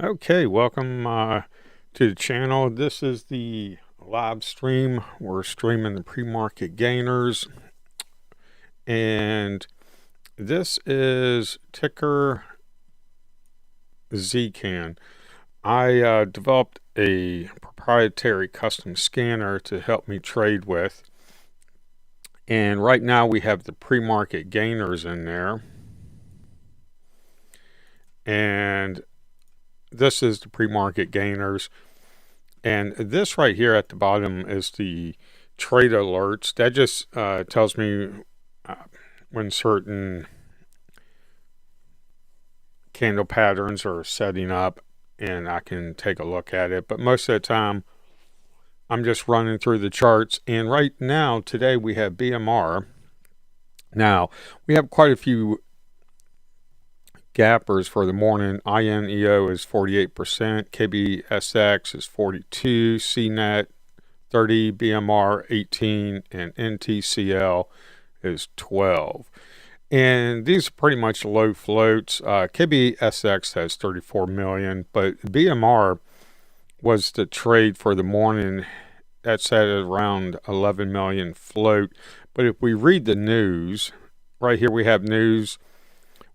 Okay, welcome to the channel. This is the live stream. We're streaming the pre-market gainers, and this is Ticker Zcan. I developed a proprietary custom scanner to help me trade with, and right now we have the pre-market gainers in there, and this is the pre-market gainers. And this right here at the bottom is the trade alerts. That just tells me when certain candle patterns are setting up, and I can take a look at it. But most of the time, I'm just running through the charts. And right now, today, we have BMR. Now, we have quite a few gappers for the morning. INEO is 48%, KBSX is 42, CNET 30, BMR 18, and NTCL is 12. And these are pretty much low floats. KBSX has 34 million, but BMR was the trade for the morning. That's at around 11 million float. But if we read the news, right here we have news.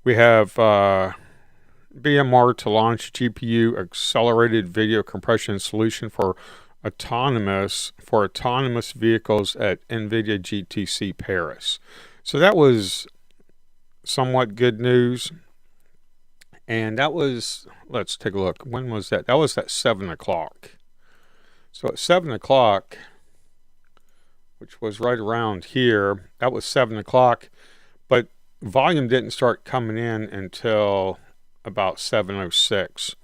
We have BMR to launch GPU accelerated video compression solution for autonomous vehicles at NVIDIA GTC Paris. So that was somewhat good news. And that was, let's take a look. When was that? That was at 7 o'clock. So at 7 o'clock, which was right around here, that was 7 o'clock. But volume didn't start coming in until about 7:06.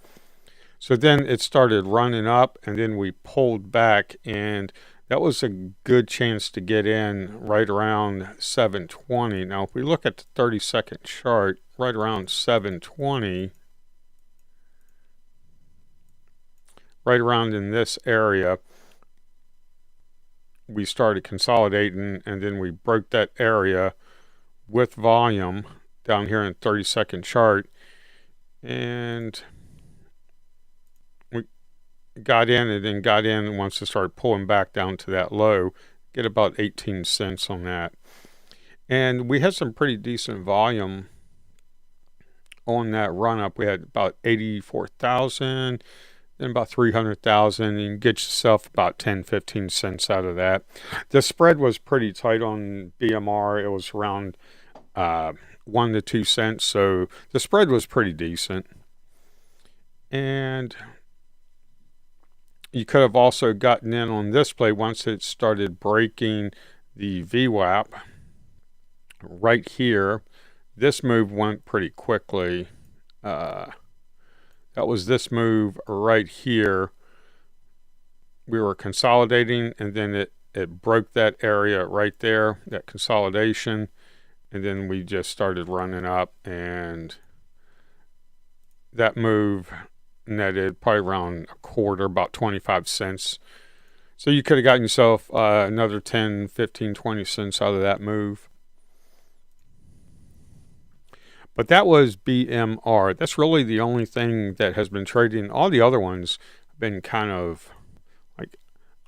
So then it started running up, and then we pulled back, and that was a good chance to get in right around 7:20. Now, if we look at the 30-second chart, right around 7:20, right around in this area, we started consolidating, and then we broke that area with volume down here in the 30-second chart, and we got in and then got in once it started pulling back down to that low, get about 18 cents on that. And we had some pretty decent volume on that run up. We had about 84,000, then about 300,000. You can get yourself about 10-15 cents out of that. The spread was pretty tight on BMR. It was around 1 to 2 cents, so the spread was pretty decent. And you could have also gotten in on this play once it started breaking the VWAP right here. This move went pretty quickly. That was this move right here. We were consolidating, and then it broke that area right there, that consolidation, and then we just started running up, and that move netted probably around a quarter, about 25 cents. So you could have gotten yourself another 10, 15, 20 cents out of that move. But that was BMR. That's really the only thing that has been trading. All the other ones have been kind of like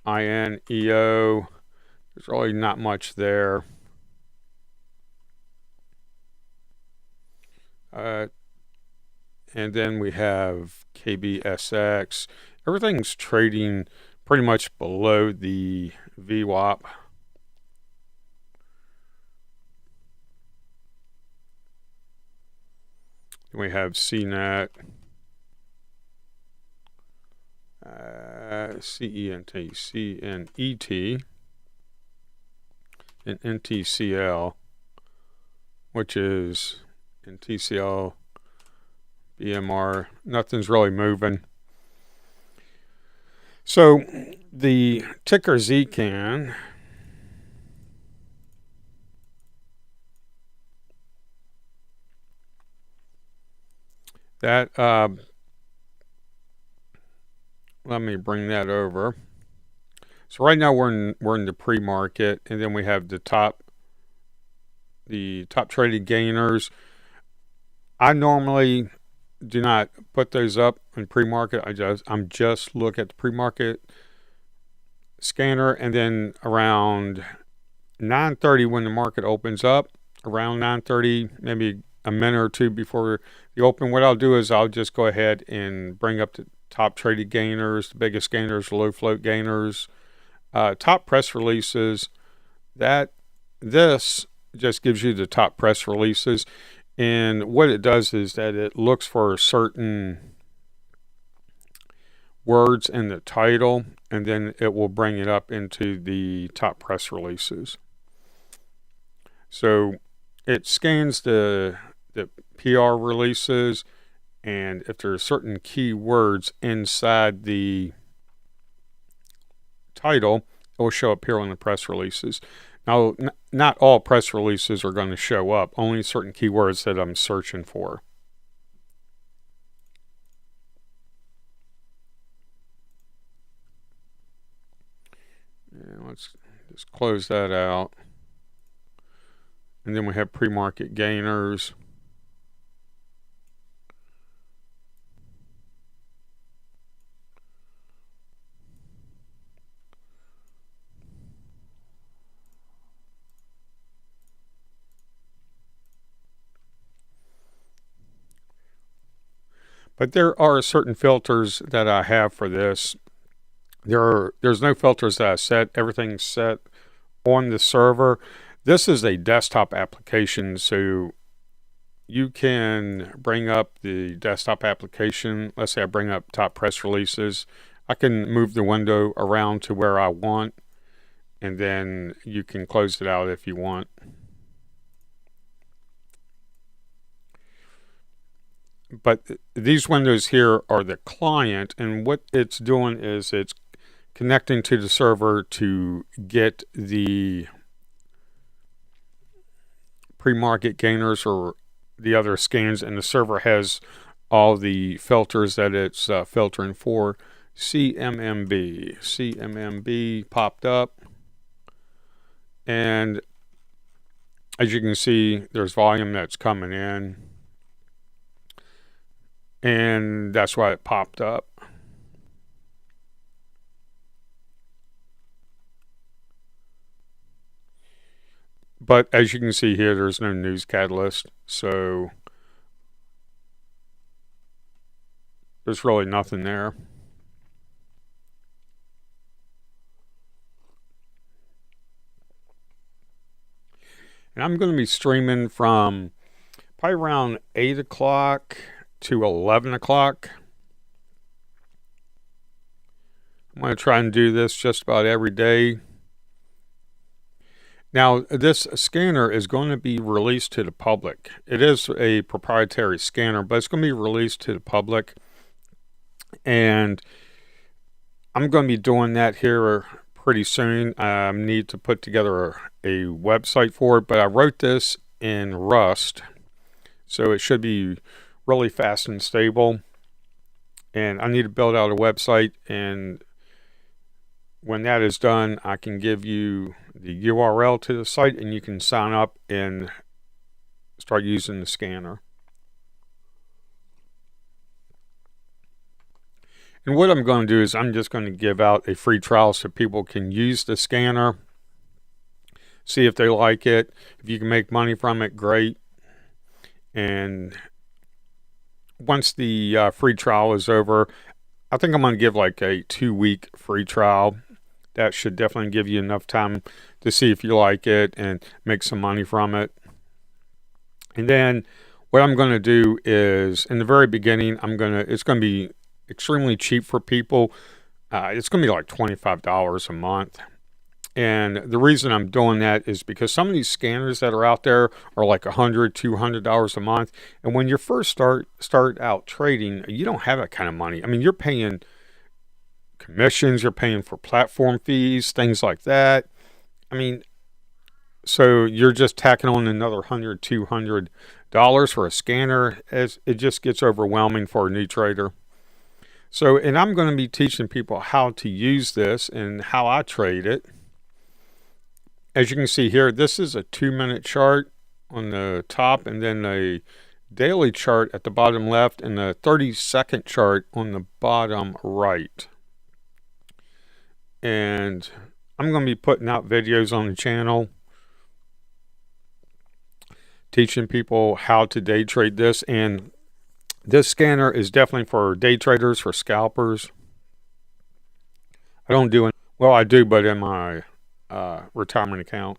INEO. There's really not much there. And then we have KBSX. Everything's trading pretty much below the VWAP. We have CNET, CENT, CNET, and NTCL, which is NTCL, BMR. Nothing's really moving. So the Ticker Zcan, that let me bring that over. So right now we're in the pre-market, and then we have the top traded gainers. I normally do not put those up in pre-market. I'm just look at the pre-market scanner, and then around 9:30 when the market opens up, around 9:30, maybe a minute or two before the open, what I'll do is I'll just go ahead and bring up the top traded gainers, the biggest gainers, low float gainers, top press releases. This just gives you the top press releases, and what it does is that it looks for certain words in the title, and then it will bring it up into the top press releases. So it scans the PR releases, and if there are certain keywords inside the title, it will show up here on the press releases. Now, not all press releases are going to show up, only certain keywords that I'm searching for. And let's just close that out. And then we have pre-market gainers. But there are certain filters that I have for this. There's no filters that I set. Everything's set on the server. This is a desktop application, so you can bring up the desktop application. Let's say I bring up top press releases. I can move the window around to where I want, and then you can close it out if you want. But these windows here are the client, and what it's doing is it's connecting to the server to get the pre-market gainers or the other scans, and the server has all the filters that it's filtering for. CMMB popped up, and as you can see, there's volume that's coming in, and that's why it popped up. But as you can see here, there's no news catalyst, so there's really nothing there. And I'm going to be streaming from probably around 8 o'clock to 11 o'clock. I'm going to try and do this just about every day. Now, this scanner is going to be released to the public. It is a proprietary scanner, but it's going to be released to the public. And I'm going to be doing that here pretty soon. I need to put together a website for it, but I wrote this in Rust, so it should be really fast and stable. And I need to build out a website, and when that is done, I can give you the URL to the site, and you can sign up and start using the scanner. And what I'm going to do is I'm just going to give out a free trial so people can use the scanner, see if they like it. If you can make money from it, great. And once the free trial is over, I think I'm going to give like a 2-week free trial. That should definitely give you enough time to see if you like it and make some money from it. And then what I'm going to do is, in the very beginning, it's going to be extremely cheap for people. It's going to be like $25 a month. And the reason I'm doing that is because some of these scanners that are out there are like $100, $200 a month. And when you first start out trading, you don't have that kind of money. I mean, you're paying commissions, you're paying for platform fees, things like that. I mean, so you're just tacking on another $100, $200 for a scanner, as it just gets overwhelming for a new trader. So, and I'm going to be teaching people how to use this and how I trade it. As you can see here, this is a 2-minute chart on the top, and then a daily chart at the bottom left and the 30-second chart on the bottom right. And I'm going to be putting out videos on the channel teaching people how to day trade this. And this scanner is definitely for day traders, for scalpers. I don't do it. Well, I do, but in my retirement account.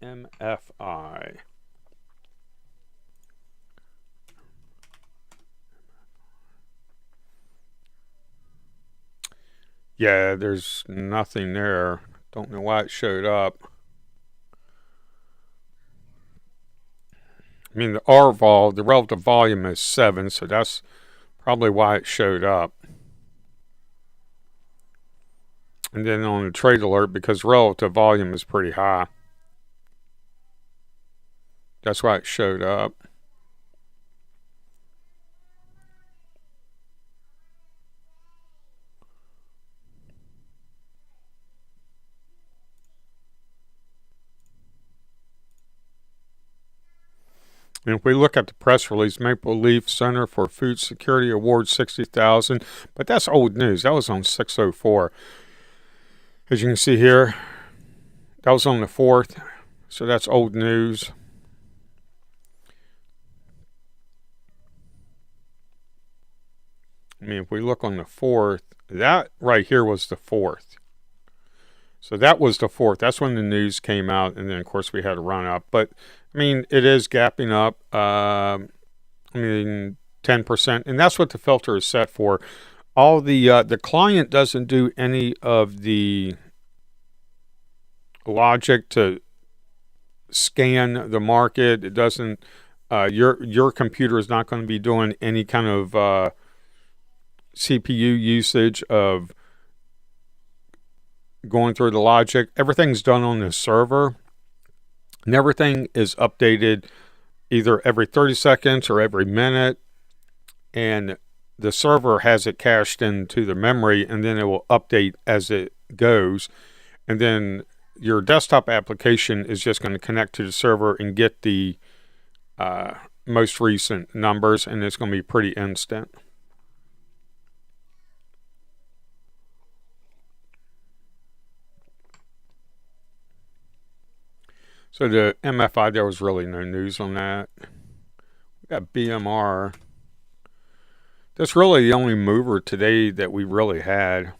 MFI. Yeah, there's nothing there. Don't know why it showed up. I mean, the R-vol, the relative volume is 7, so that's probably why it showed up. And then on the trade alert, because relative volume is pretty high, that's why it showed up. And if we look at the press release, Maple Leaf Center for Food Security awards $60,000, but that's old news. That was on 6/04. As you can see here, that was on the 4th, so that's old news. I mean, if we look on the 4th, that right here was the 4th. So that was the 4th. That's when the news came out, and then, of course, we had a run up. But, I mean, it is gapping up. I mean, 10%, and that's what the filter is set for. All the client doesn't do any of the logic to scan the market. It doesn't. Your computer is not going to be doing any kind of CPU usage of going through the logic. Everything's done on the server, and everything is updated either every 30 seconds or every minute, and the server has it cached into the memory, and then it will update as it goes. And then your desktop application is just going to connect to the server and get the most recent numbers, and it's going to be pretty instant. So the MFI, there was really no news on that. We got BMR. That's really the only mover today that we really had.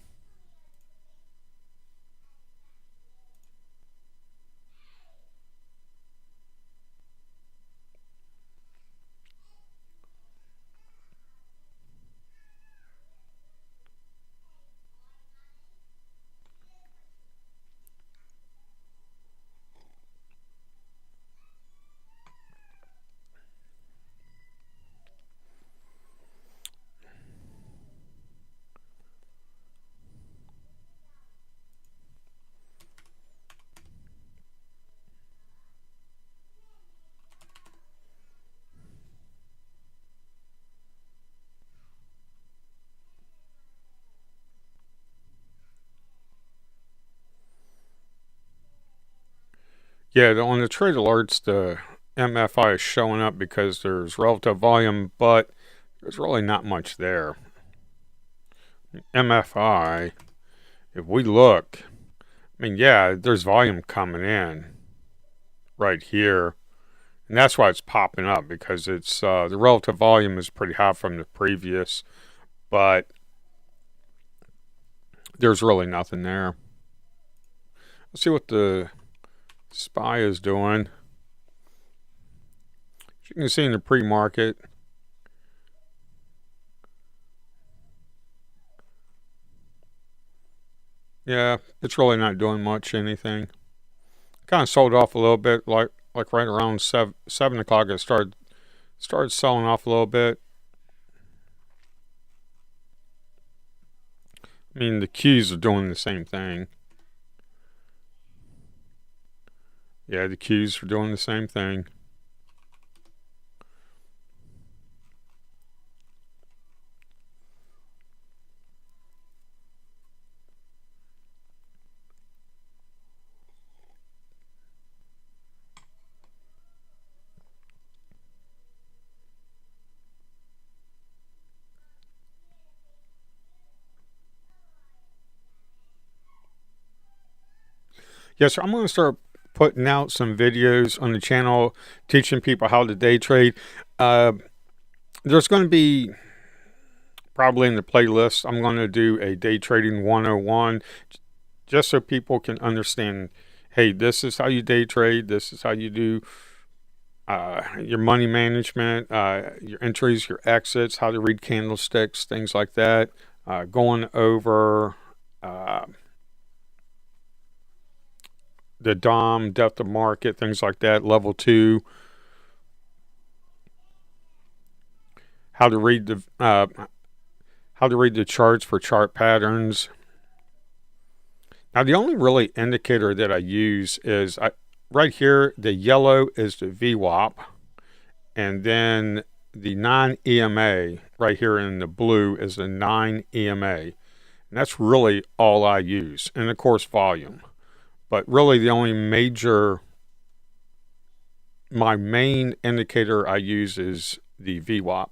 Yeah, on the trade alerts, the MFI is showing up because there's relative volume, but there's really not much there. MFI, if we look, I mean, yeah, there's volume coming in right here, and that's why it's popping up, because it's the relative volume is pretty high from the previous, but there's really nothing there. Let's see what the SPY is doing. As you can see in the pre-market, yeah, it's really not doing much anything. Kind of sold off a little bit, like right around 7 o'clock. It started selling off a little bit. I mean, the Qs are doing the same thing. Yeah, the Qs are doing the same thing. Yes, sir. I'm going to start putting out some videos on the channel teaching people how to day trade. Uh, there's going to be probably in the playlist, I'm going to do a day trading 101 just so people can understand, hey, this is how you day trade. This is how you do your money management, your entries, your exits, how to read candlesticks, things like that. Going over uh, the DOM, depth of market, things like that. Level 2, how to read the charts for chart patterns. Now, the only really indicator that I use is right here. The yellow is the VWAP, and then the 9 EMA right here in the blue is the 9 EMA. And that's really all I use, and of course volume. But really, my main indicator I use is the VWAP.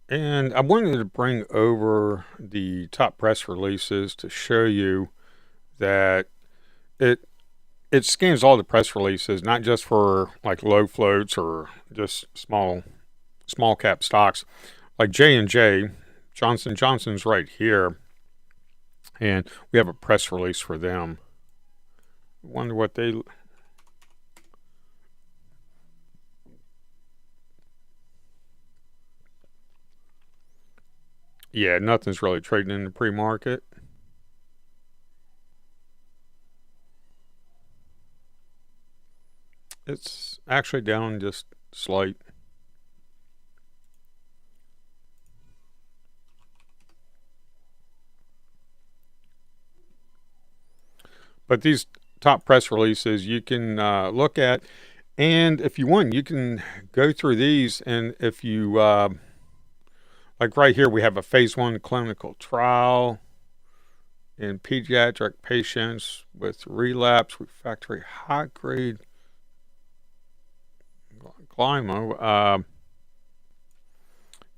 And I wanted to bring over the top press releases to show you that it it scans all the press releases, not just for like low floats or just small cap stocks like J&J. Johnson Johnson's right here, and we have a press release for them. Wonder what they. Yeah, nothing's really trading in the pre-market. It's actually down just slight. But these top press releases you can look at, and if you want, you can go through these, and if you like right here, we have a phase 1 clinical trial in pediatric patients with relapse refractory high-grade glioma.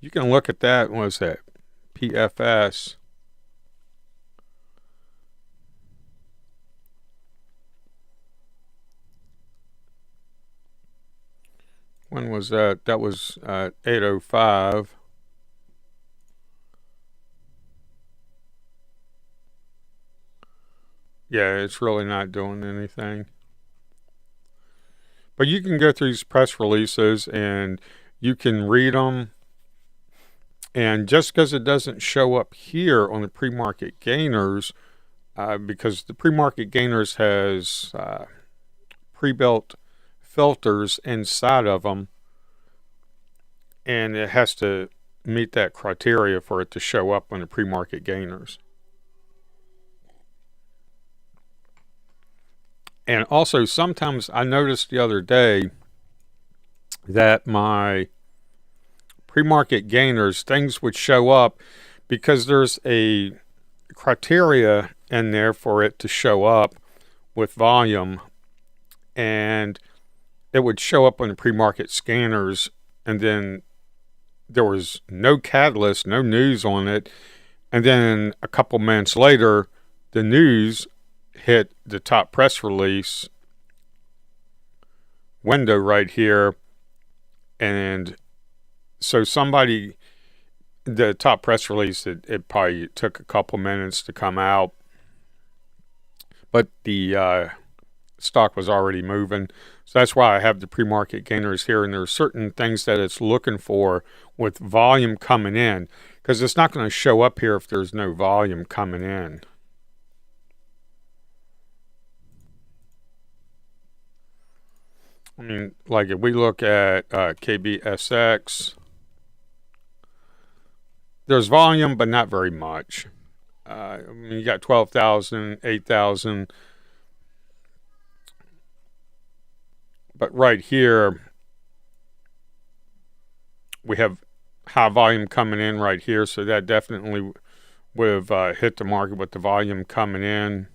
You can look at that. What was that? PFS. When was that? That was 8:05. Yeah, it's really not doing anything. But you can go through these press releases and you can read them. And just because it doesn't show up here on the pre-market gainers, because the pre-market gainers has pre-built filters inside of them, and it has to meet that criteria for it to show up on the pre-market gainers. And also, sometimes I noticed the other day that my pre-market gainers, things would show up because there's a criteria in there for it to show up with volume, and it would show up on the pre-market scanners, and then there was no catalyst, no news on it, and then a couple minutes later the news hit the top press release window right here, and so the top press release, it probably took a couple minutes to come out, but the stock was already moving. So that's why I have the pre-market gainers here, and there are certain things that it's looking for with volume coming in, because it's not going to show up here if there's no volume coming in. I mean, like if we look at KBSX, there's volume, but not very much. I mean, you got 12,000, 8,000. But right here, we have high volume coming in right here, so that definitely would have hit the market with the volume coming in.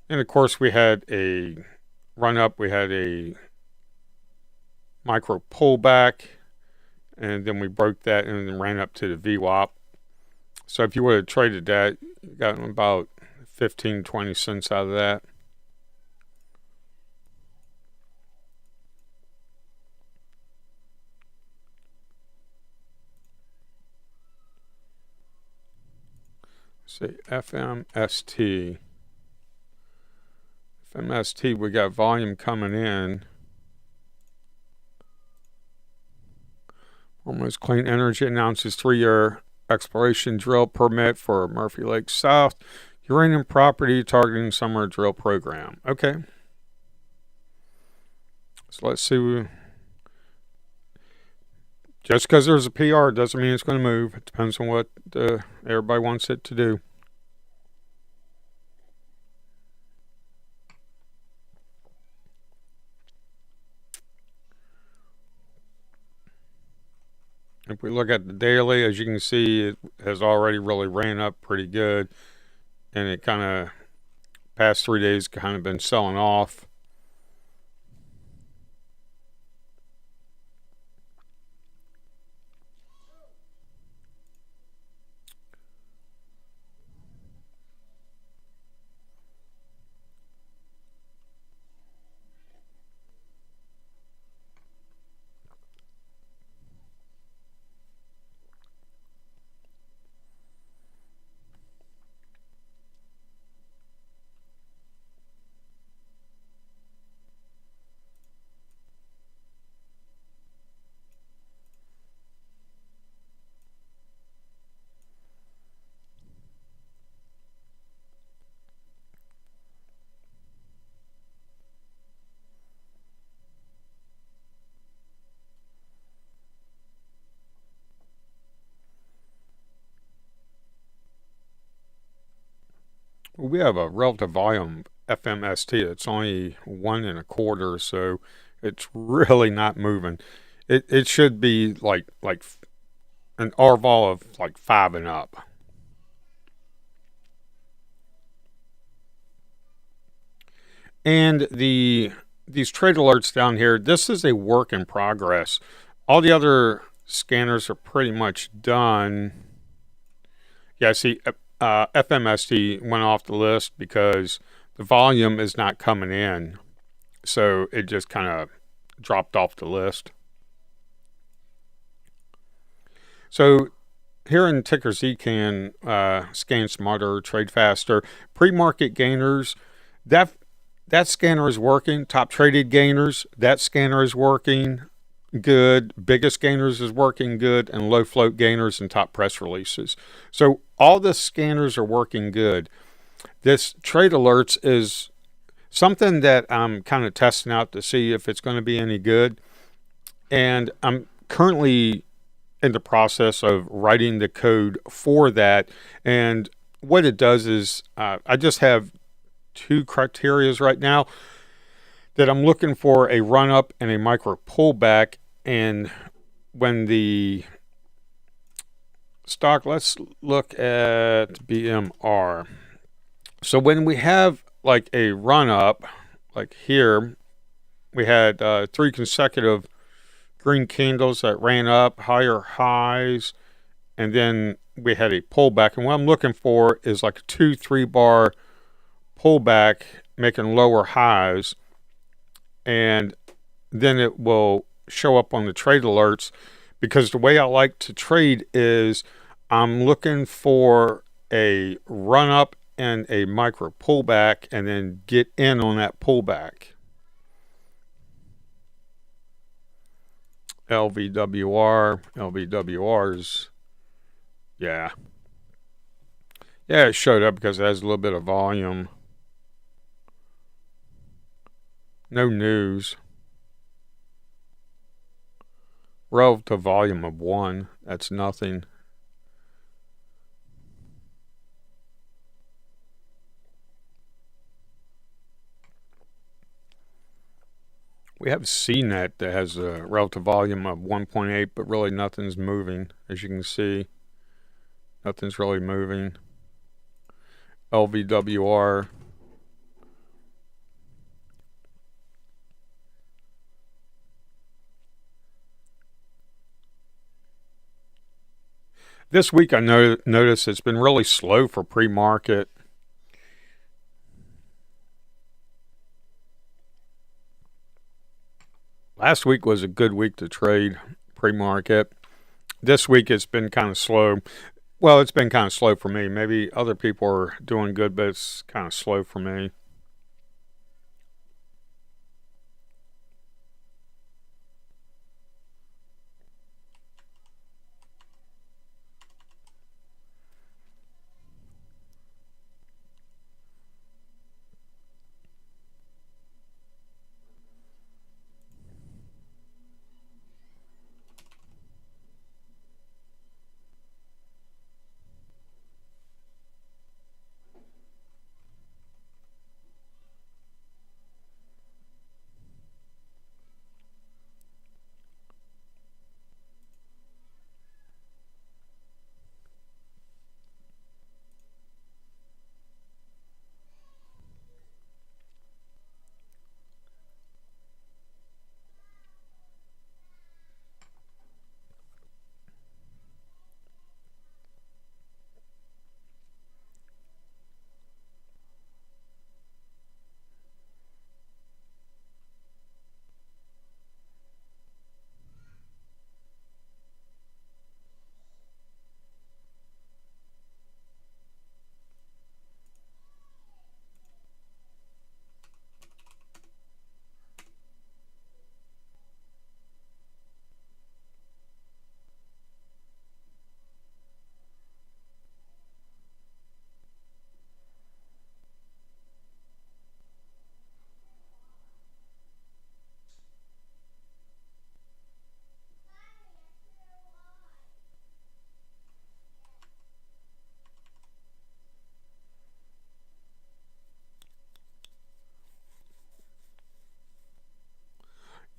And of course, we had a run up, we had a micro pullback, and then we broke that and then ran up to the VWAP. So if you would have traded that, you got about 15, 20 cents out of that. See, FMST. FMST, we got volume coming in. Almost Clean Energy announces 3-year exploration drill permit for Murphy Lake South uranium property targeting summer drill program. Okay. So let's see. Just because there's a PR doesn't mean it's going to move. It depends on what everybody wants it to do. If we look at the daily, as you can see, it has already really ran up pretty good, and it kind of past 3 days kind of been selling off. We have a relative volume FMST. It's only 1 1/4, so it's really not moving. It should be like an R-vol of like 5 and up. And these trade alerts down here, this is a work in progress. All the other scanners are pretty much done. Yeah, I see FMST went off the list because the volume is not coming in. So it just kind of dropped off the list. So here in Ticker Zcan, scan smarter, trade faster, pre-market gainers, that scanner is working. Top traded gainers, that scanner is working good. Biggest gainers is working good, and low float gainers and top press releases. So all the scanners are working good. This trade alerts is something that I'm kind of testing out to see if it's going to be any good. And I'm currently in the process of writing the code for that. And what it does is I just have 2 criterias right now that I'm looking for: a run up and a micro pullback. And when the stock, let's look at BMR. So when we have like a run up, like here, we had 3 consecutive green candles that ran up, higher highs, and then we had a pullback. And what I'm looking for is like a 2-3 bar pullback making lower highs, and then it will show up on the trade alerts. Because the way I like to trade is I'm looking for a run up and a micro pullback and then get in on that pullback. LVWR's, yeah, it showed up because it has a little bit of volume. No news. Relative volume of 1, that's nothing. We have CNET that has a relative volume of 1.8, but really nothing's moving. As you can see, nothing's really moving. LVWR. This week I noticed it's been really slow for pre-market. Last week was a good week to trade pre-market. This week it's been kind of slow. Well, it's been kind of slow for me. Maybe other people are doing good, but it's kind of slow for me.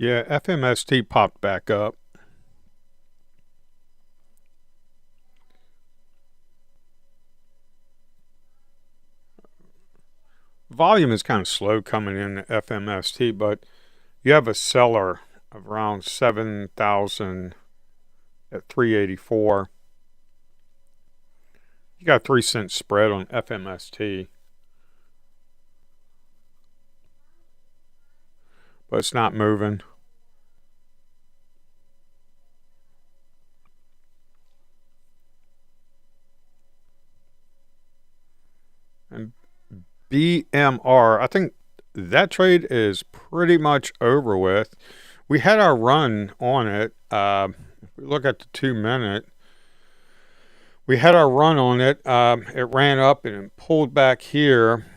Yeah, FMST popped back up. volume is kind of slow coming in the FMST, but you have a seller of around 7,000 at 384. You got a 3-cent spread on FMST, but it's not moving. And BMR, I think that trade is pretty much over with. We had our run on it. If we look at the 2-minute, we had our run on it. It ran up and it pulled back here.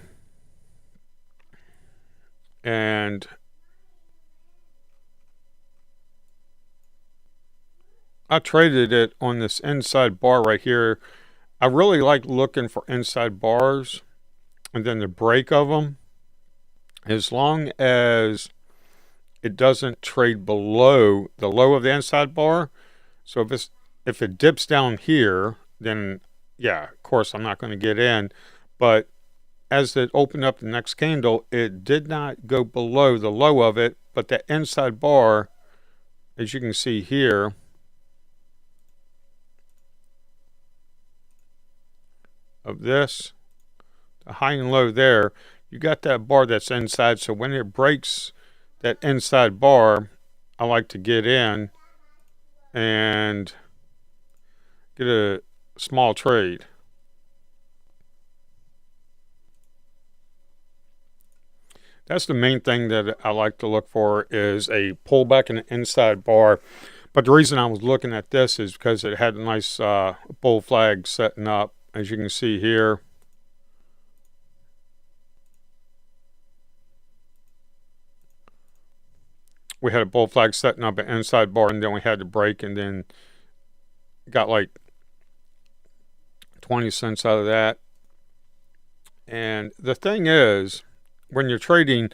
And I traded it on this inside bar right here. I really like looking for inside bars and then the break of them, as long as it doesn't trade below the low of the inside bar. So if it dips down here, then yeah, of course I'm not going to get in. But as it opened up the next candle, it did not go below the low of it, but the inside bar, as you can see here, of this, the high and low there, you got that bar that's inside. So when it breaks that inside bar, I like to get in and get a small trade. That's the main thing that I like to look for, is a pullback in the inside bar. But the reason I was looking at this is because it had a nice bull flag setting up, as you can see here. We had a bull flag setting up an inside bar, and then we had to break, and then got like 20 cents out of that. And the thing is, when you're trading,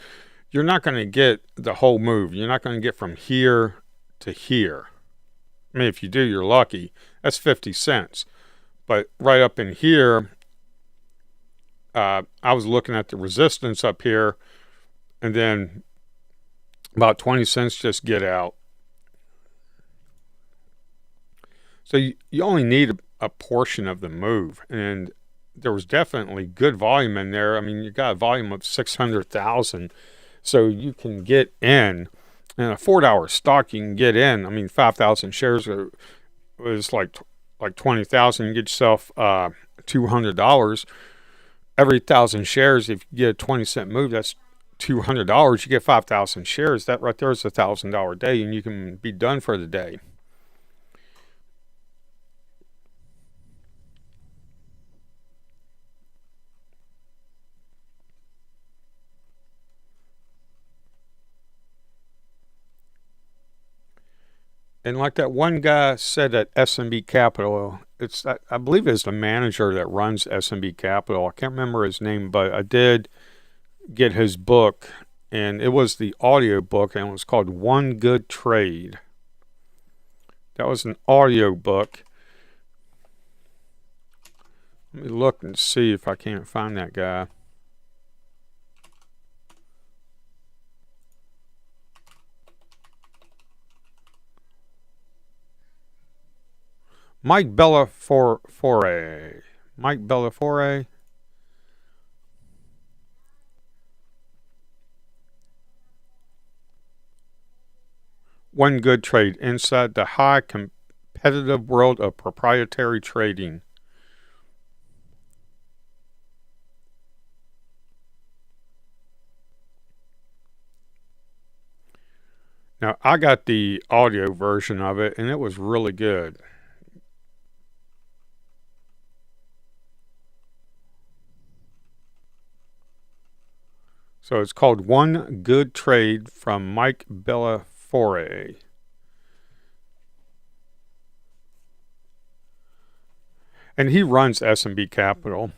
you're not going to get the whole move. You're not going to get from here to here. I mean, if you do, you're lucky. That's 50 cents. But right up in here, I was looking at the resistance up here, and then about 20 cents just get out. So you only need a portion of the move, and there was definitely good volume in there. I mean, you got a volume of 600,000, so you can get in. And a $4 stock, you can get in. I mean, 5,000 shares was like 20,000. You get yourself $200. Every 1,000 shares, if you get a 20-cent move, that's $200. You get 5,000 shares. That right there is a $1,000 day, and you can be done for the day. And like that one guy said at S&B Capital, I believe it's the manager that runs S&B Capital. I can't remember his name, but I did get his book, and it was the audio book, and it was called One Good Trade. That was an audio book. Let me look and see if I can't find that guy. Mike Bellafiore. Mike Bellafiore. One Good Trade, inside the high competitive world of proprietary trading. Now, I got the audio version of it, and it was really good. So it's called One Good Trade from Mike Bellafiore. And he runs S&B Capital.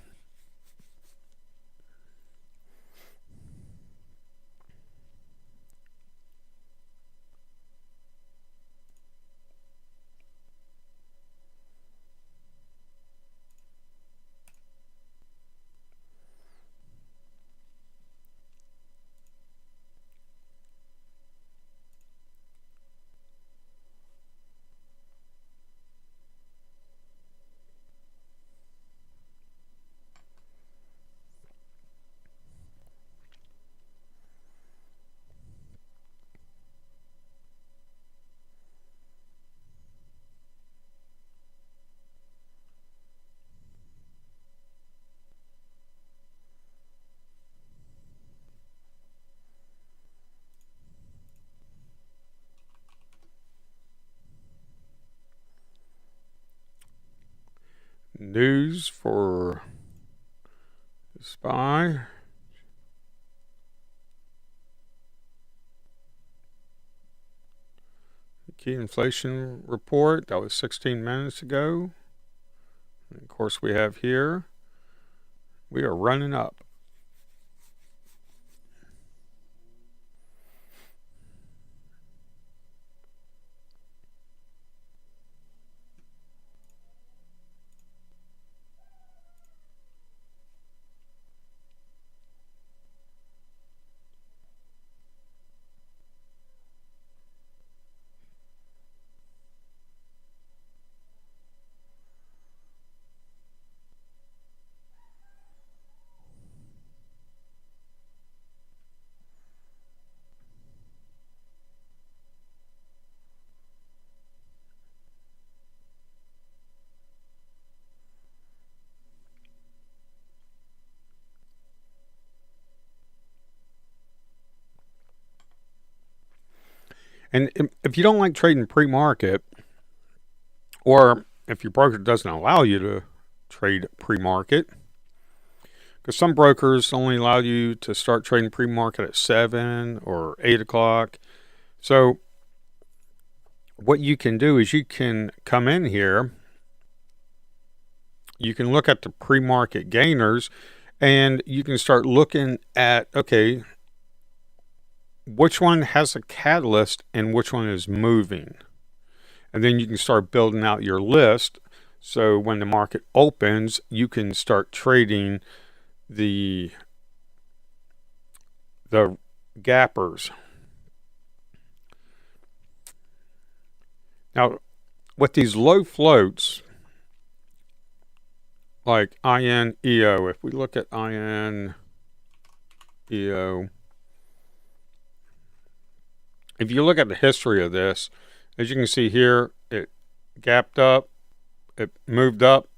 news for the SPY. Key inflation report, that was 16 minutes ago. And of course, we have here, we are running up. And if you don't like trading pre-market, or if your broker doesn't allow you to trade pre-market, because some brokers only allow you to start trading pre-market at 7 or 8 o'clock. So what you can do is you can come in here, you can look at the pre-market gainers, and you can start looking at, okay, which one has a catalyst and which one is moving. And then you can start building out your list. So when the market opens, you can start trading the gappers. Now, with these low floats, like INEO, if we look at INEO, if you look at the history of this, as you can see here, it gapped up, it moved up,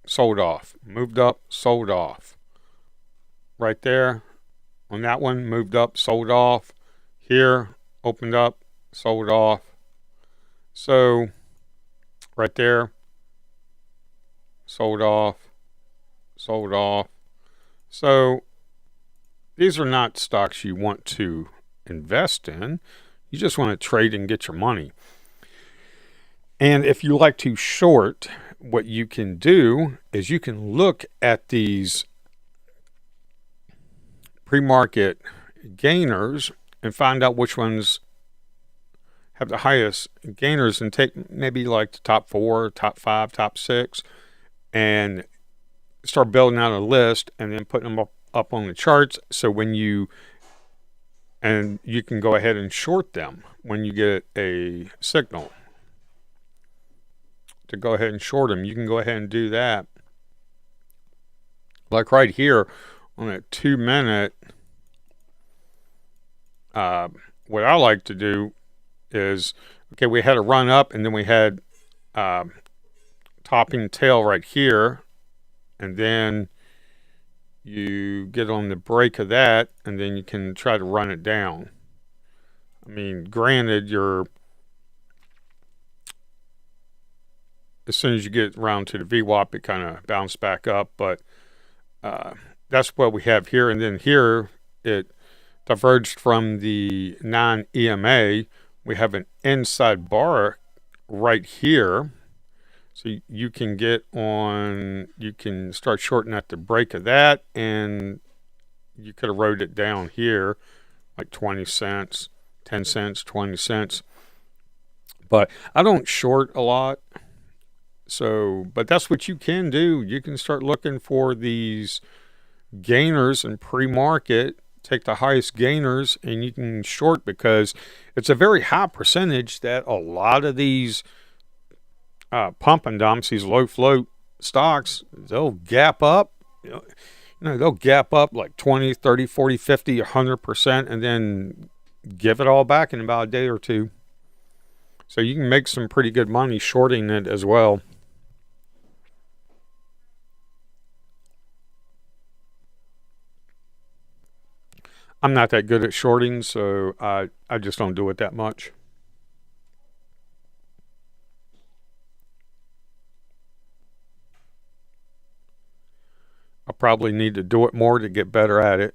sold off, moved up, sold off. Right there on that one, moved up, sold off. Here, opened up, sold off. So right there, sold off, sold off. So these are not stocks you want to invest in. You just want to trade and get your money. And if you like to short, what you can do is you can look at these pre-market gainers and find out which ones have the highest gainers, and take maybe like the top 4, top 5, top 6, and start building out a list and then putting them up on the charts. So when you can go ahead and short them when you get a signal to go ahead and short them. You can go ahead and do that. Like right here on a 2-minute, what I like to do is, okay, we had a run up and then we had topping tail right here, and then you get on the break of that, and then you can try to run it down. I mean, granted, as soon as you get around to the VWAP, it kind of bounced back up, but that's what we have here. And then here, it diverged from the non-EMA. We have an inside bar right here. So you can you can start shorting at the break of that, and you could have wrote it down here, like 20 cents, 10 cents, 20 cents. But I don't short a lot. So, but that's what you can do. You can start looking for these gainers in pre-market, take the highest gainers, and you can short, because it's a very high percentage that a lot of these pump and dumps, these low float stocks, they'll gap up. They'll gap up like 20, 30, 40, 50, 100%, and then give it all back in about a day or two. So you can make some pretty good money shorting it as well. I'm not that good at shorting, so I just don't do it that much. probably need to do it more to get better at it.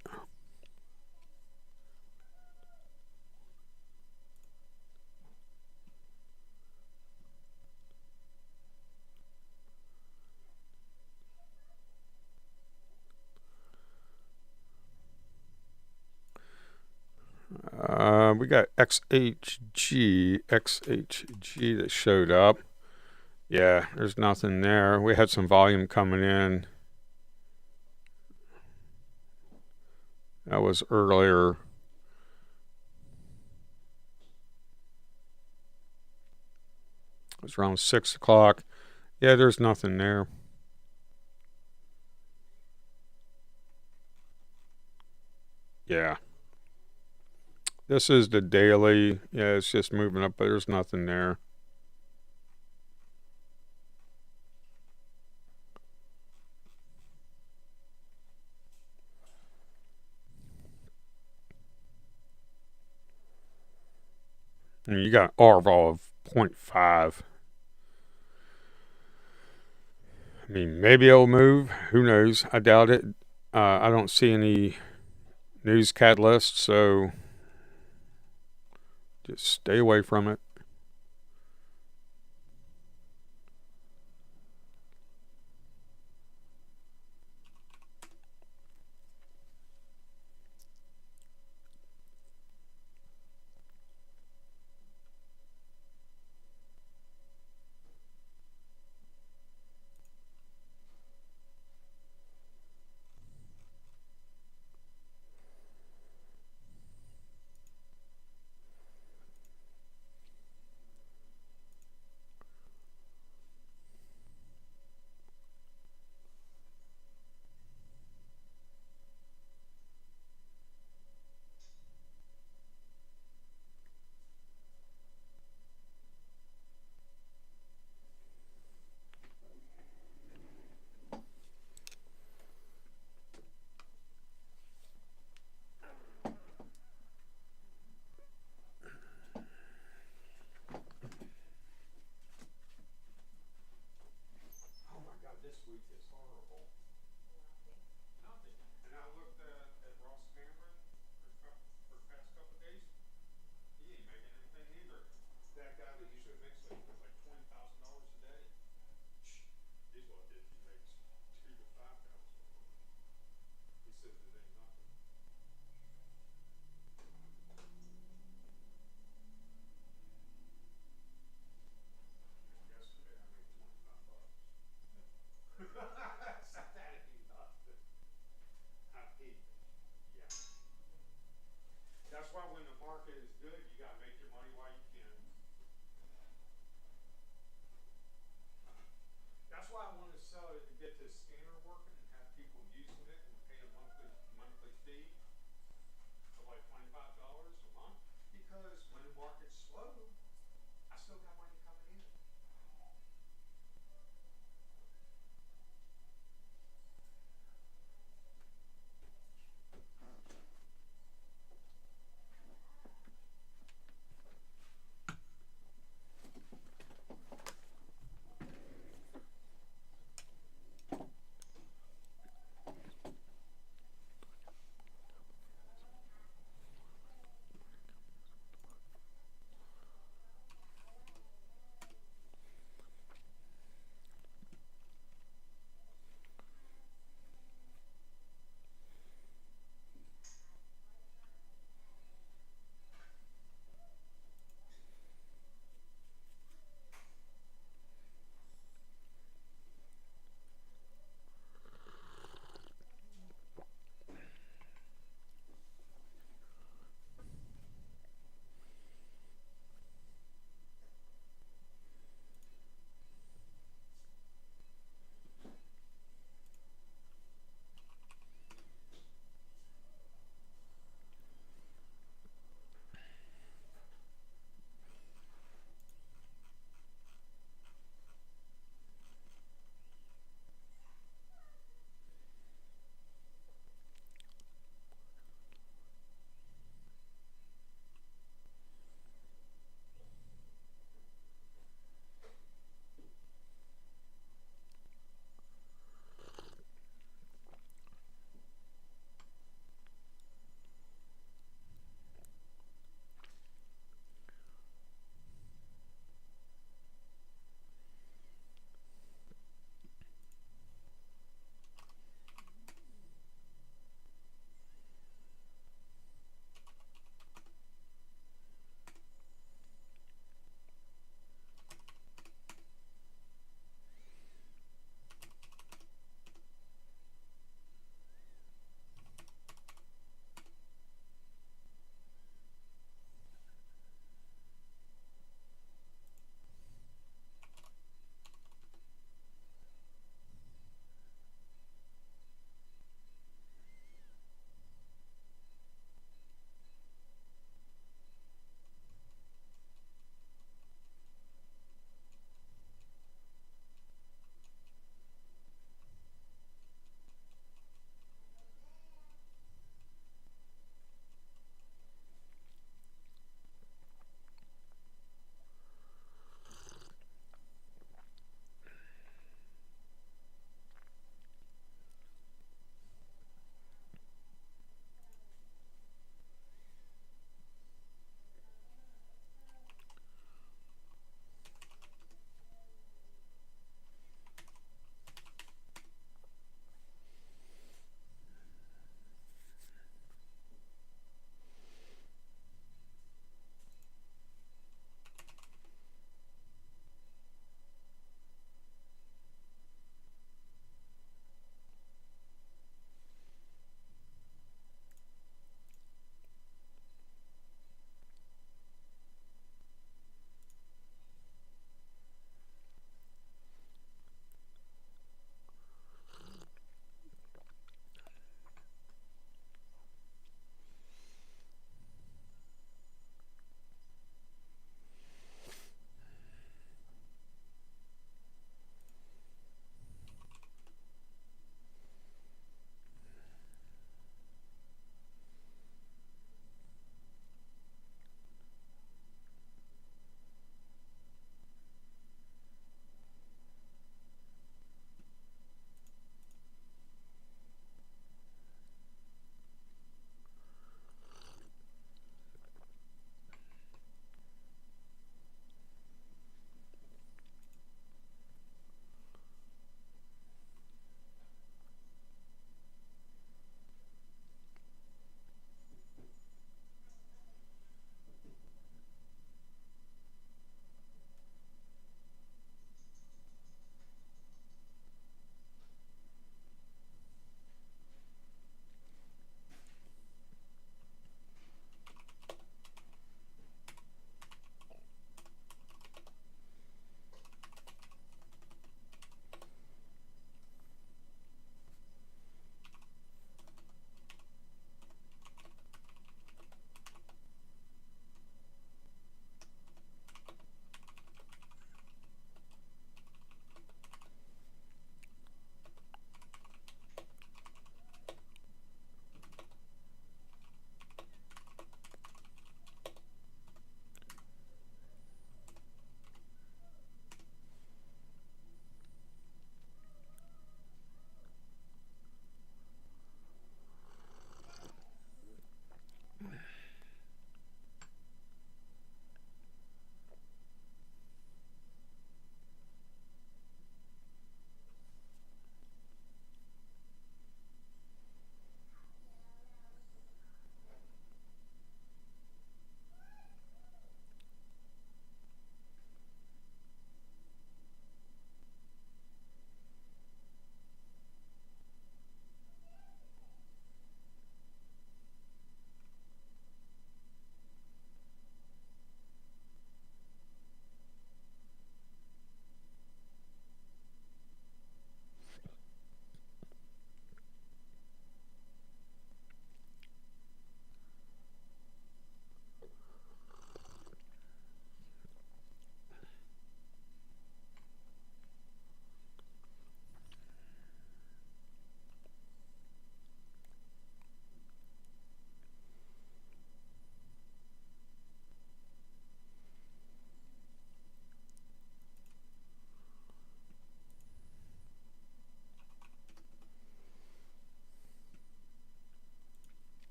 We got XHG that showed up. Yeah, there's nothing there. We had some volume coming in. That was earlier. It was around 6 o'clock. Yeah, there's nothing there. Yeah. This is the daily. Yeah, it's just moving up, but there's nothing there. And you got RVOL of 0.5. I mean, maybe it'll move. Who knows? I doubt it. I don't see any news catalysts, so just stay away from it. This week is horrible. Nothing. And I looked at Ross Cameron for the past couple of days. He ain't making anything either. That guy that usually makes like $20,000 a day. He's lucky if he makes $2,000 to $5,000. He says it ain't nothing. Yesterday I made $25. That ain't nothing. I hate it. Yeah. That's why when the market is good, you gotta make your money while you can. That's why I wanted to sell it to get this scanner working and have people using it and pay a monthly fee of like $25 a month. Because when the market's slow, I still got money coming in.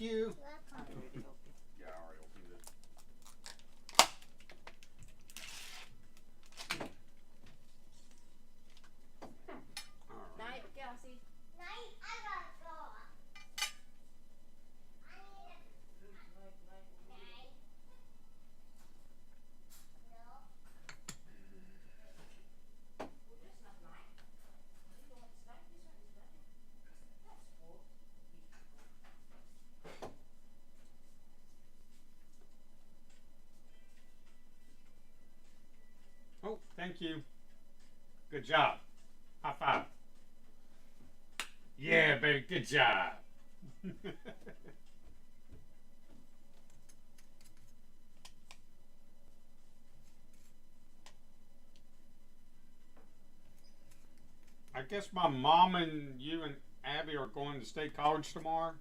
you. Welcome. Yeah, I already opened it. All right. Night, Kelsey. Night, I gotta go. I need a night. No. Well, that's not night. You don't want to night. This one is night. That's cool. Oh, thank you. Good job. High five. Yeah, baby, good job. I guess my mom and you and Abby are going to State College tomorrow.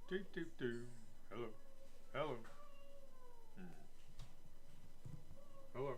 Do do do. Hello. Hello. Hello.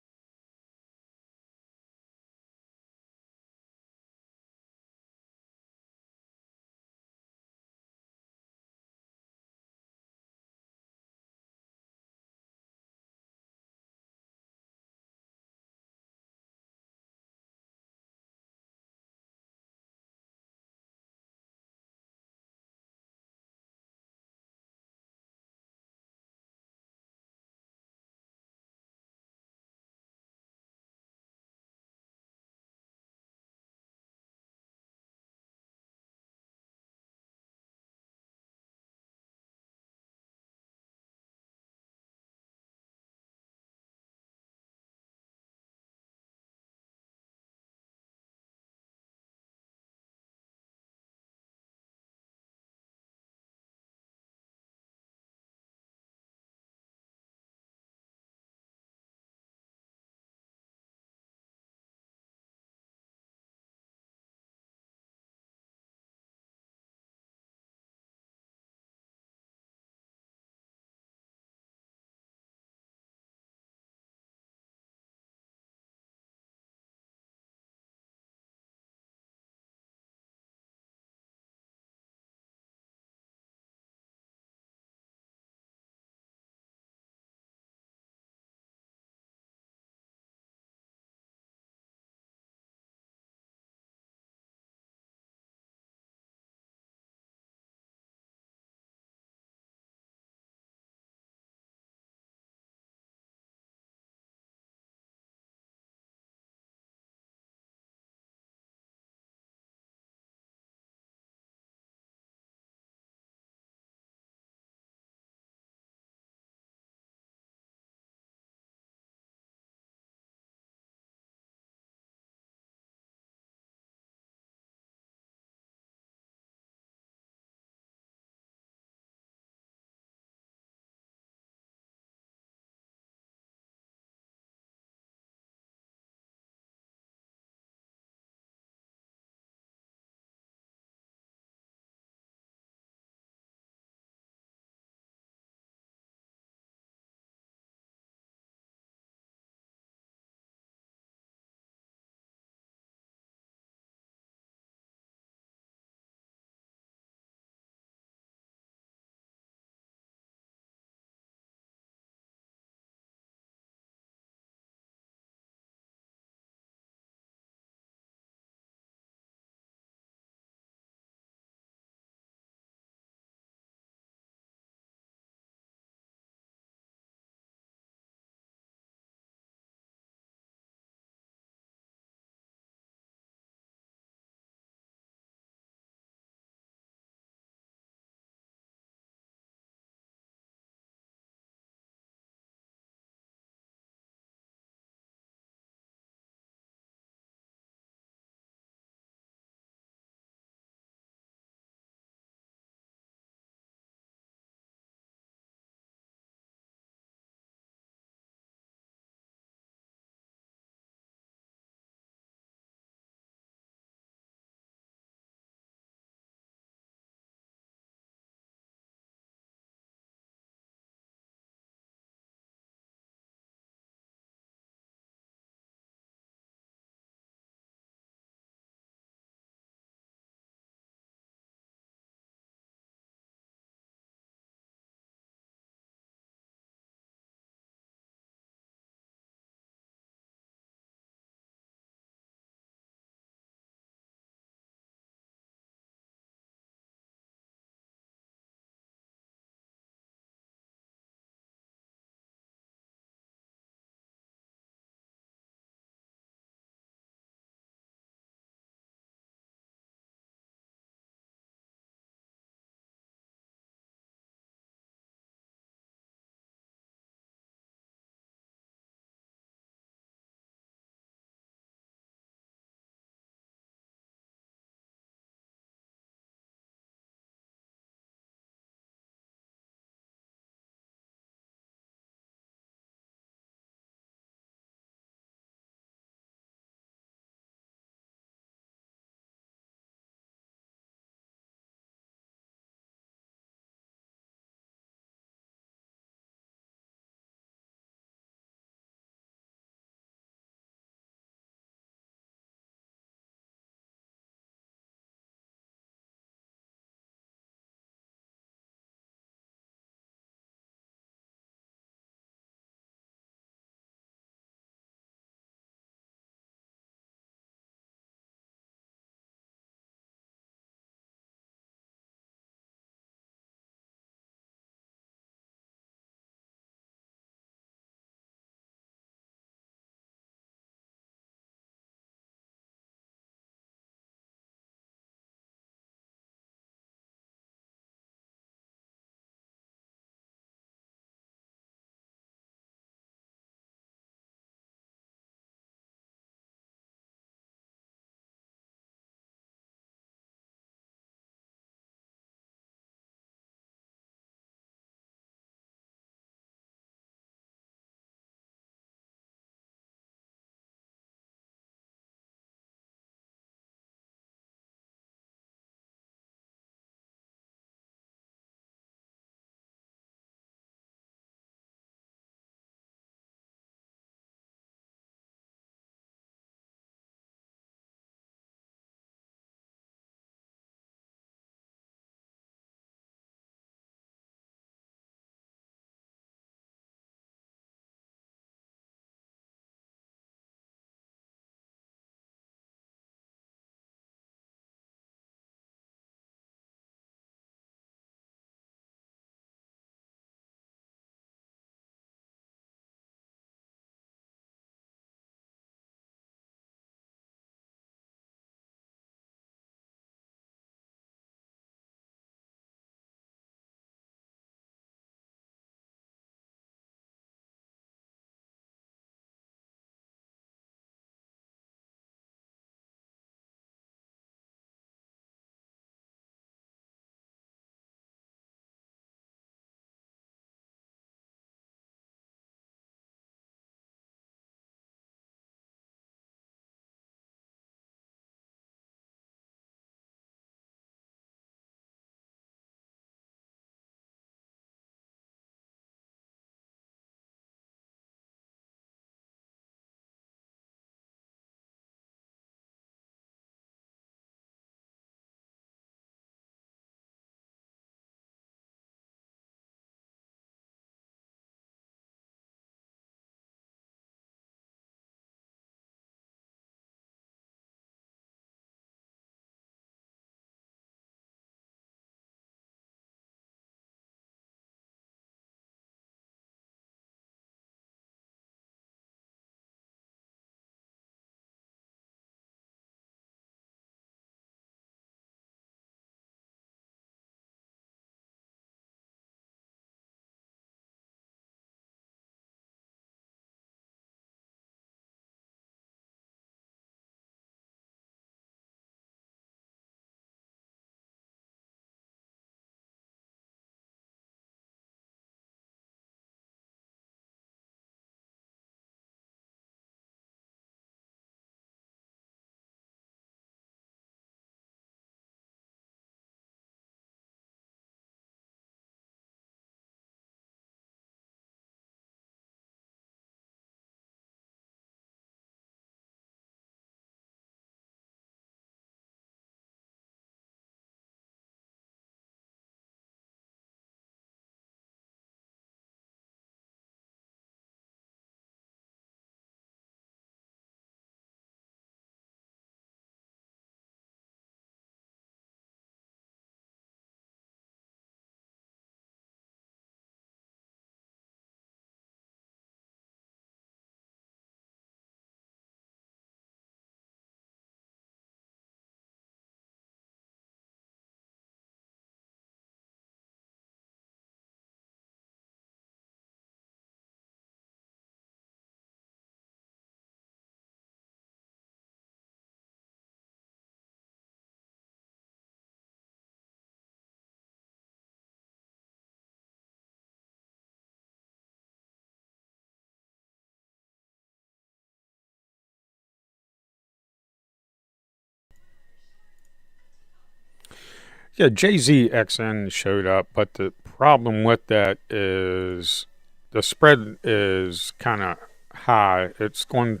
Yeah, JZXN showed up, but the problem with that is the spread is kind of high. It's going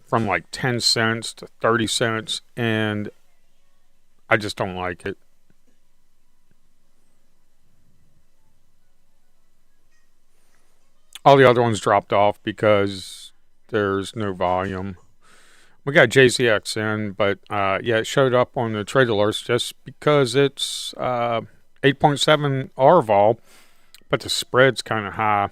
from like 10 cents to 30 cents, and I just don't like it. All the other ones dropped off because there's no volume. We got JZXN, but yeah, it showed up on the trade alerts just because it's 8.7 R vol, but the spread's kind of high.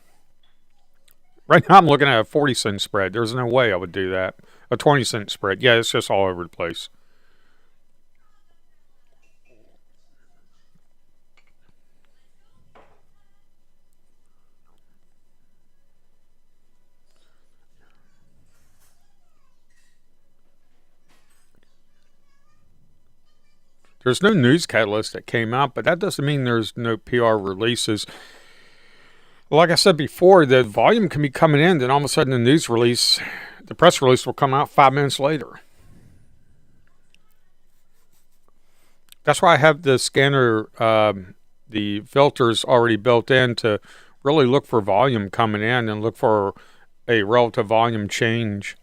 Right now, I'm looking at a 40-cent spread. There's no way I would do that. A 20-cent spread. Yeah, it's just all over the place. There's no news catalyst that came out, but that doesn't mean there's no PR releases. Like I said before, the volume can be coming in, then all of a sudden the press release will come out 5 minutes later. That's why I have the scanner, the filters already built in to really look for volume coming in and look for a relative volume change.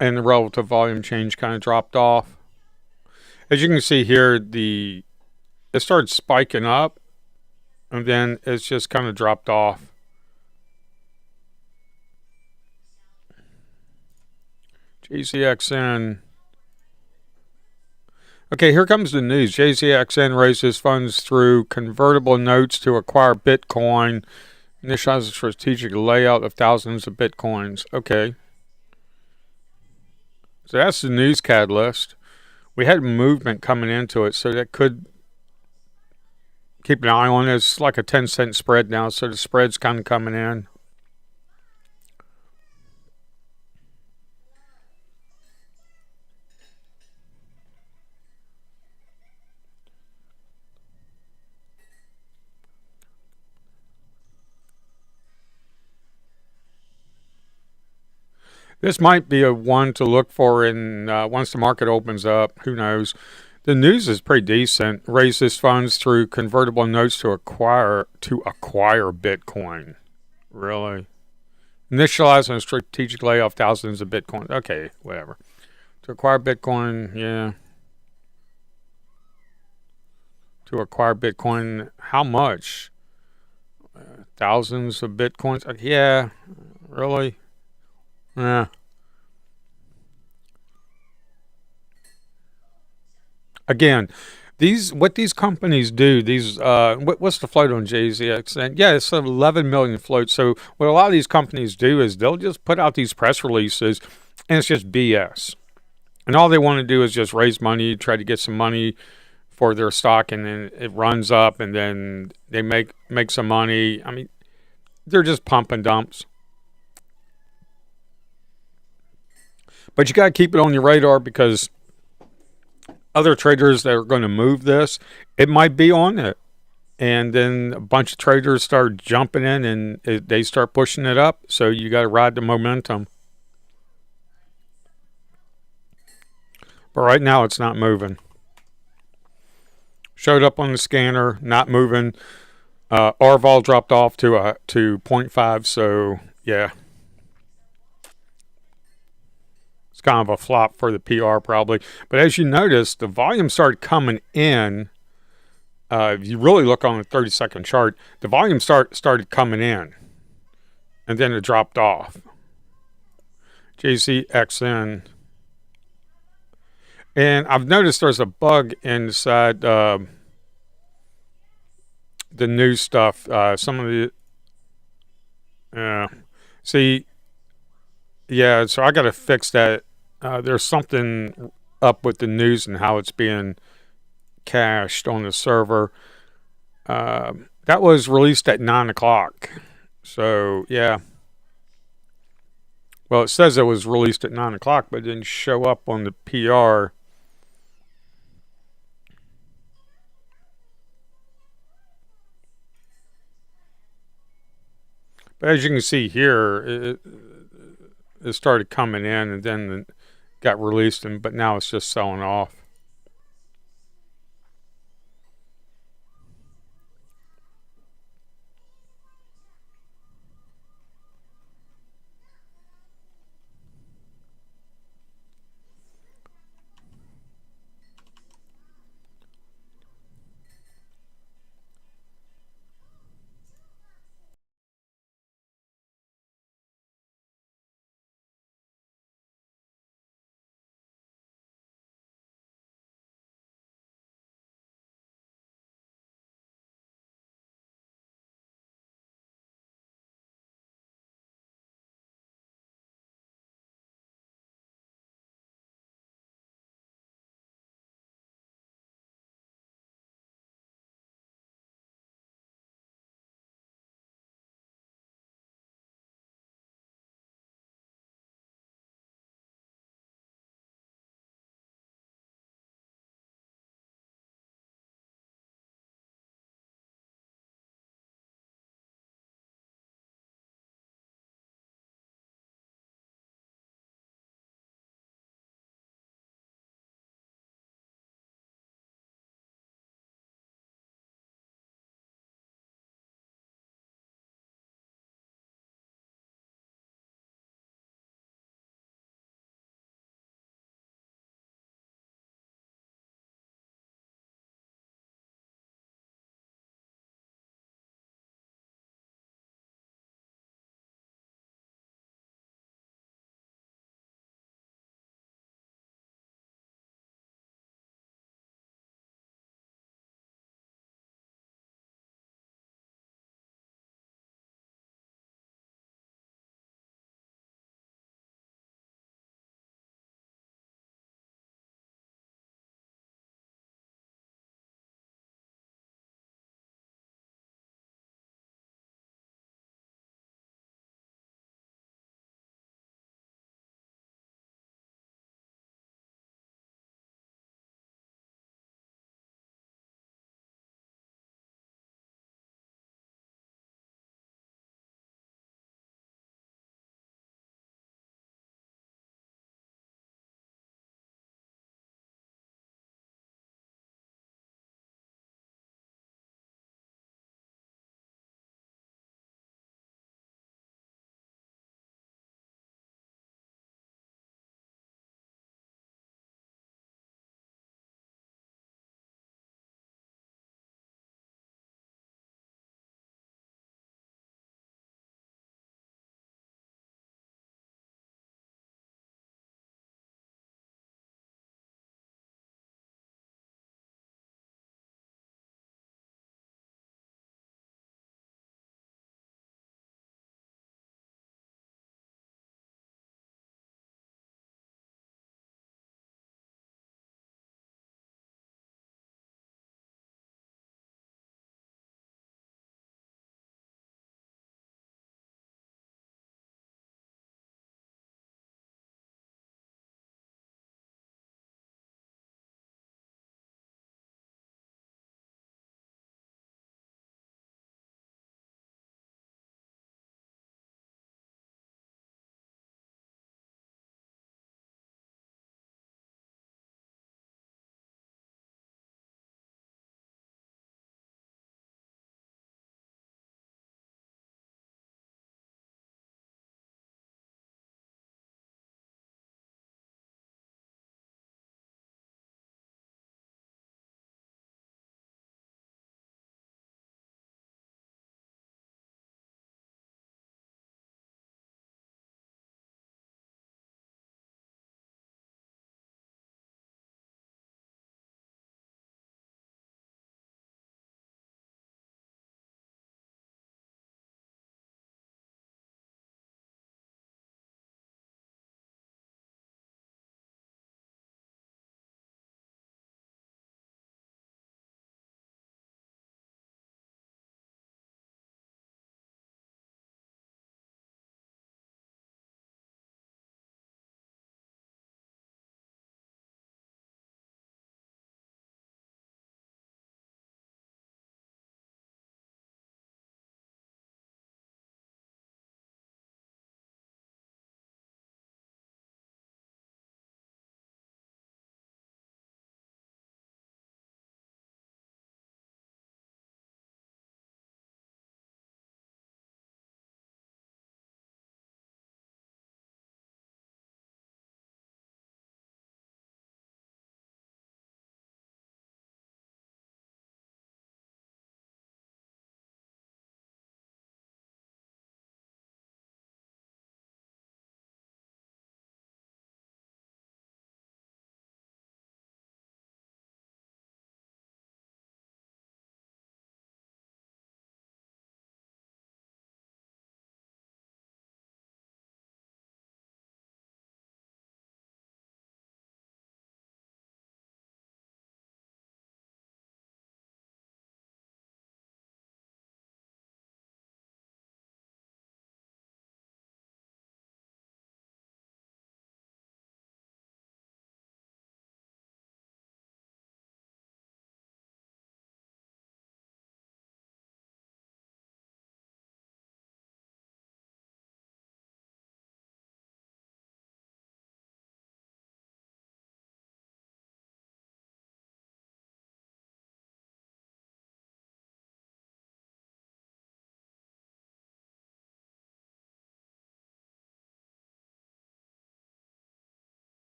And the relative volume change kind of dropped off. As you can see here, it started spiking up, and then it's just kind of dropped off. JZXN. Okay, here comes the news. JZXN raises funds through convertible notes to acquire Bitcoin. Initializes a strategic layout of thousands of Bitcoins. Okay. So that's the news catalyst. We had movement coming into it, so that could keep an eye on it. It's like a 10-cent spread now, so the spread's kind of coming in. This might be a one to look for in once the market opens up. Who knows? The news is pretty decent. Raises funds through convertible notes to acquire Bitcoin. Really? Initialize a strategic layoff thousands of Bitcoin. Okay, whatever. To acquire Bitcoin, yeah. To acquire Bitcoin, how much? Thousands of Bitcoins? Yeah, really? Yeah. Again, what these companies do, what's the float on JZX? And yeah, it's 11 million float. So what a lot of these companies do is they'll just put out these press releases, and it's just BS. And all they want to do is just raise money, try to get some money for their stock, and then it runs up, and then they make some money. I mean, they're just pump and dumps. But you got to keep it on your radar because other traders that are going to move this, it might be on it. And then a bunch of traders start jumping in and they start pushing it up. So you got to ride the momentum. But right now it's not moving. Showed up on the scanner, not moving. RVOL dropped off to 0.5. So yeah. Kind of a flop for the PR probably. But as you notice, the volume started coming in. If you really look on the 30-second chart, the volume started coming in. And then it dropped off. JZXN. And I've noticed there's a bug inside the new stuff. Some of the... see... Yeah, so I got to fix that. There's something up with the news and how it's being cached on the server. That was released at 9 o'clock. So, yeah. Well, it says it was released at 9 o'clock, but it didn't show up on the PR. But as you can see here, it started coming in and then got released, but now it's just selling off.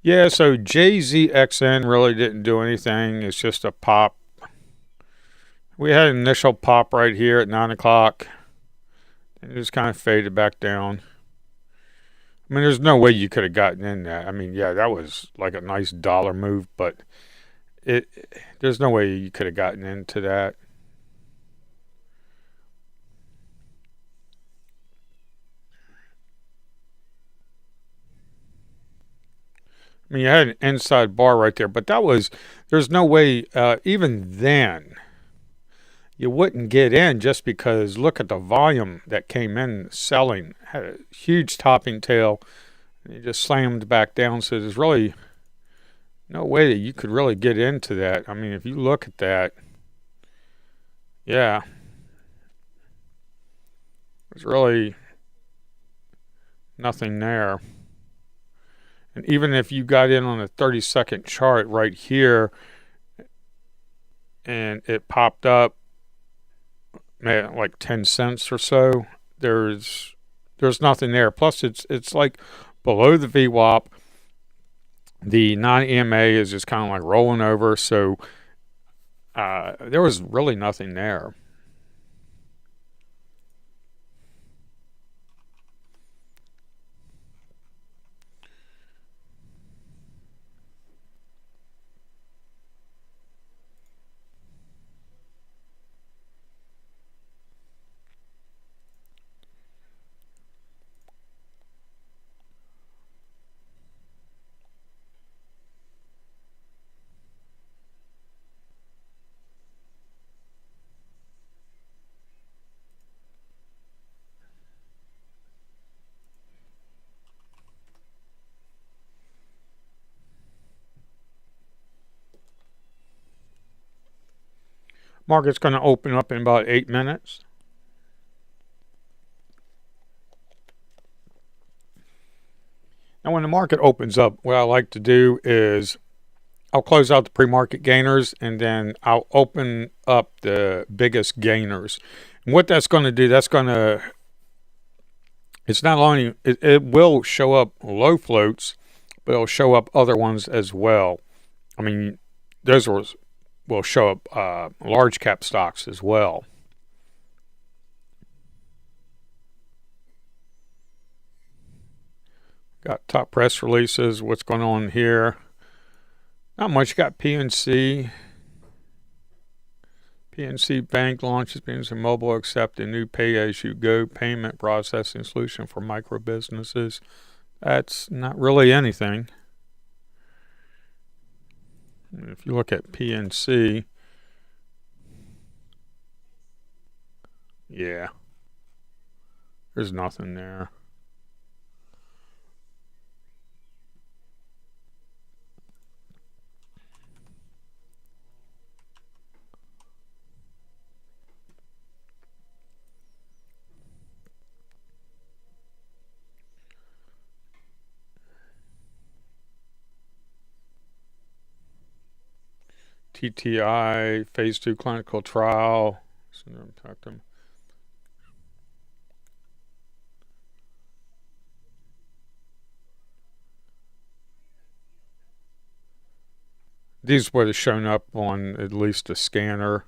Yeah, so JZXN really didn't do anything. It's just a pop. We had an initial pop right here at 9 o'clock, and it just kind of faded back down. I mean, there's no way you could have gotten in that. I mean, yeah, that was like a nice dollar move, but it there's no way you could have gotten into that. I mean, you had an inside bar right there, but there's no way, even then, you wouldn't get in just because look at the volume that came in selling. Had a huge topping tail, and it just slammed back down. So there's really no way that you could really get into that. I mean, if you look at that, yeah, there's really nothing there. And even if you got in on a 30-second chart right here and it popped up like 10 cents or so, there's nothing there. Plus it's like below the VWAP. The non-EMA is just kind of like rolling over, so there was really nothing there. Market's going to open up in about 8 minutes. Now, when the market opens up, what I like to do is I'll close out the pre-market gainers and then I'll open up the biggest gainers. And what that's going to do, it's not only, it will show up low floats, but it'll show up other ones as well. I mean, those will show up large cap stocks as well. Got top press releases. What's going on here? Not much. Got PNC. PNC Bank launches PNC Mobile accept a new pay-as-you-go payment processing solution for micro businesses. That's not really anything. If you look at PNC, yeah, there's nothing there. TTI phase 2 clinical trial. These would have shown up on at least a scanner.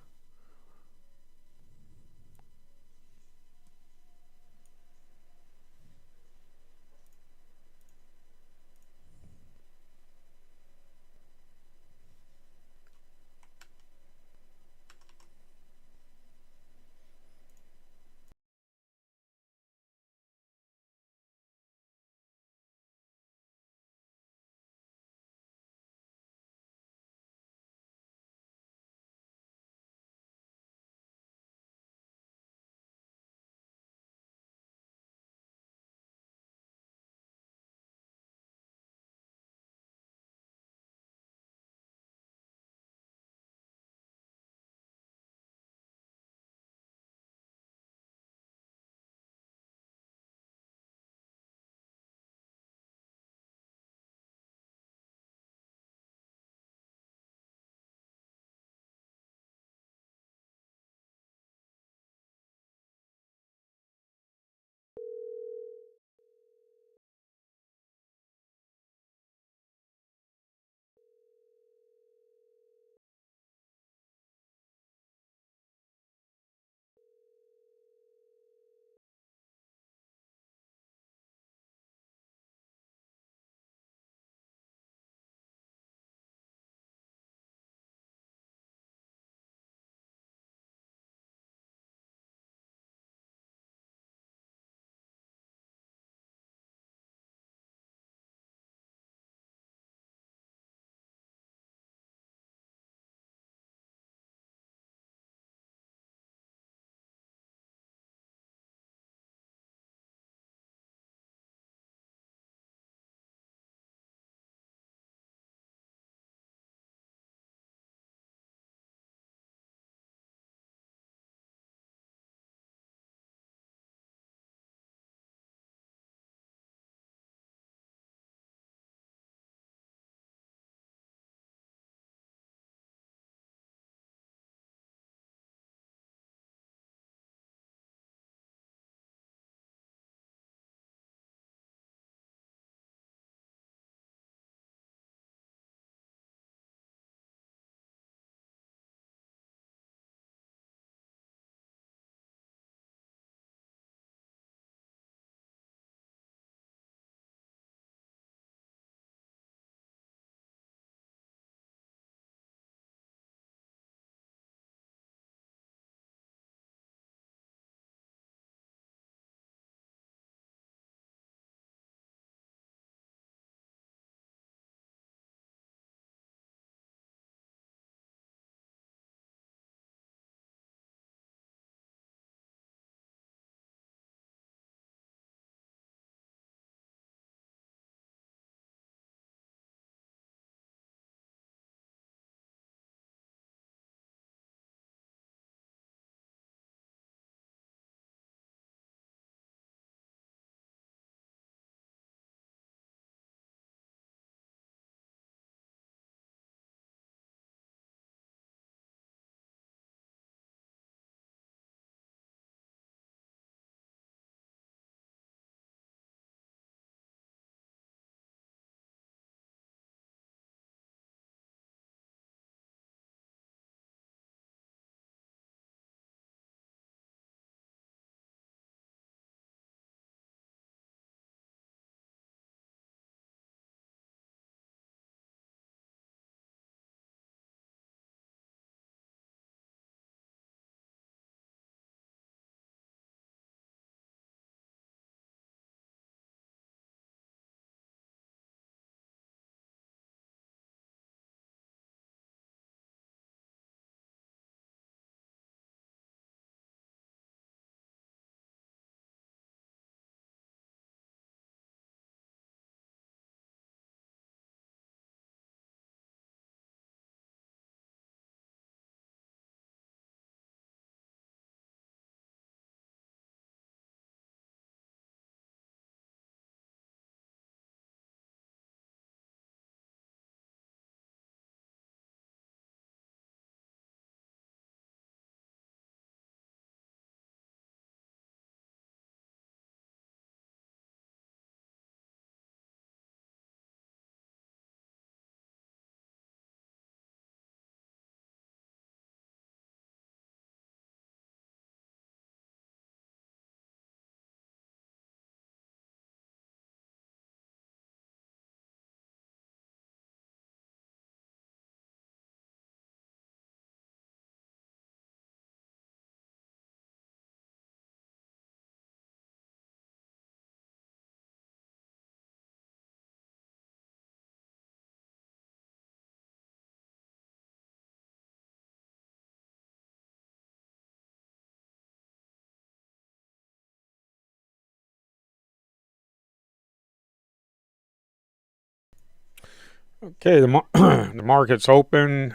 Okay, the market's open.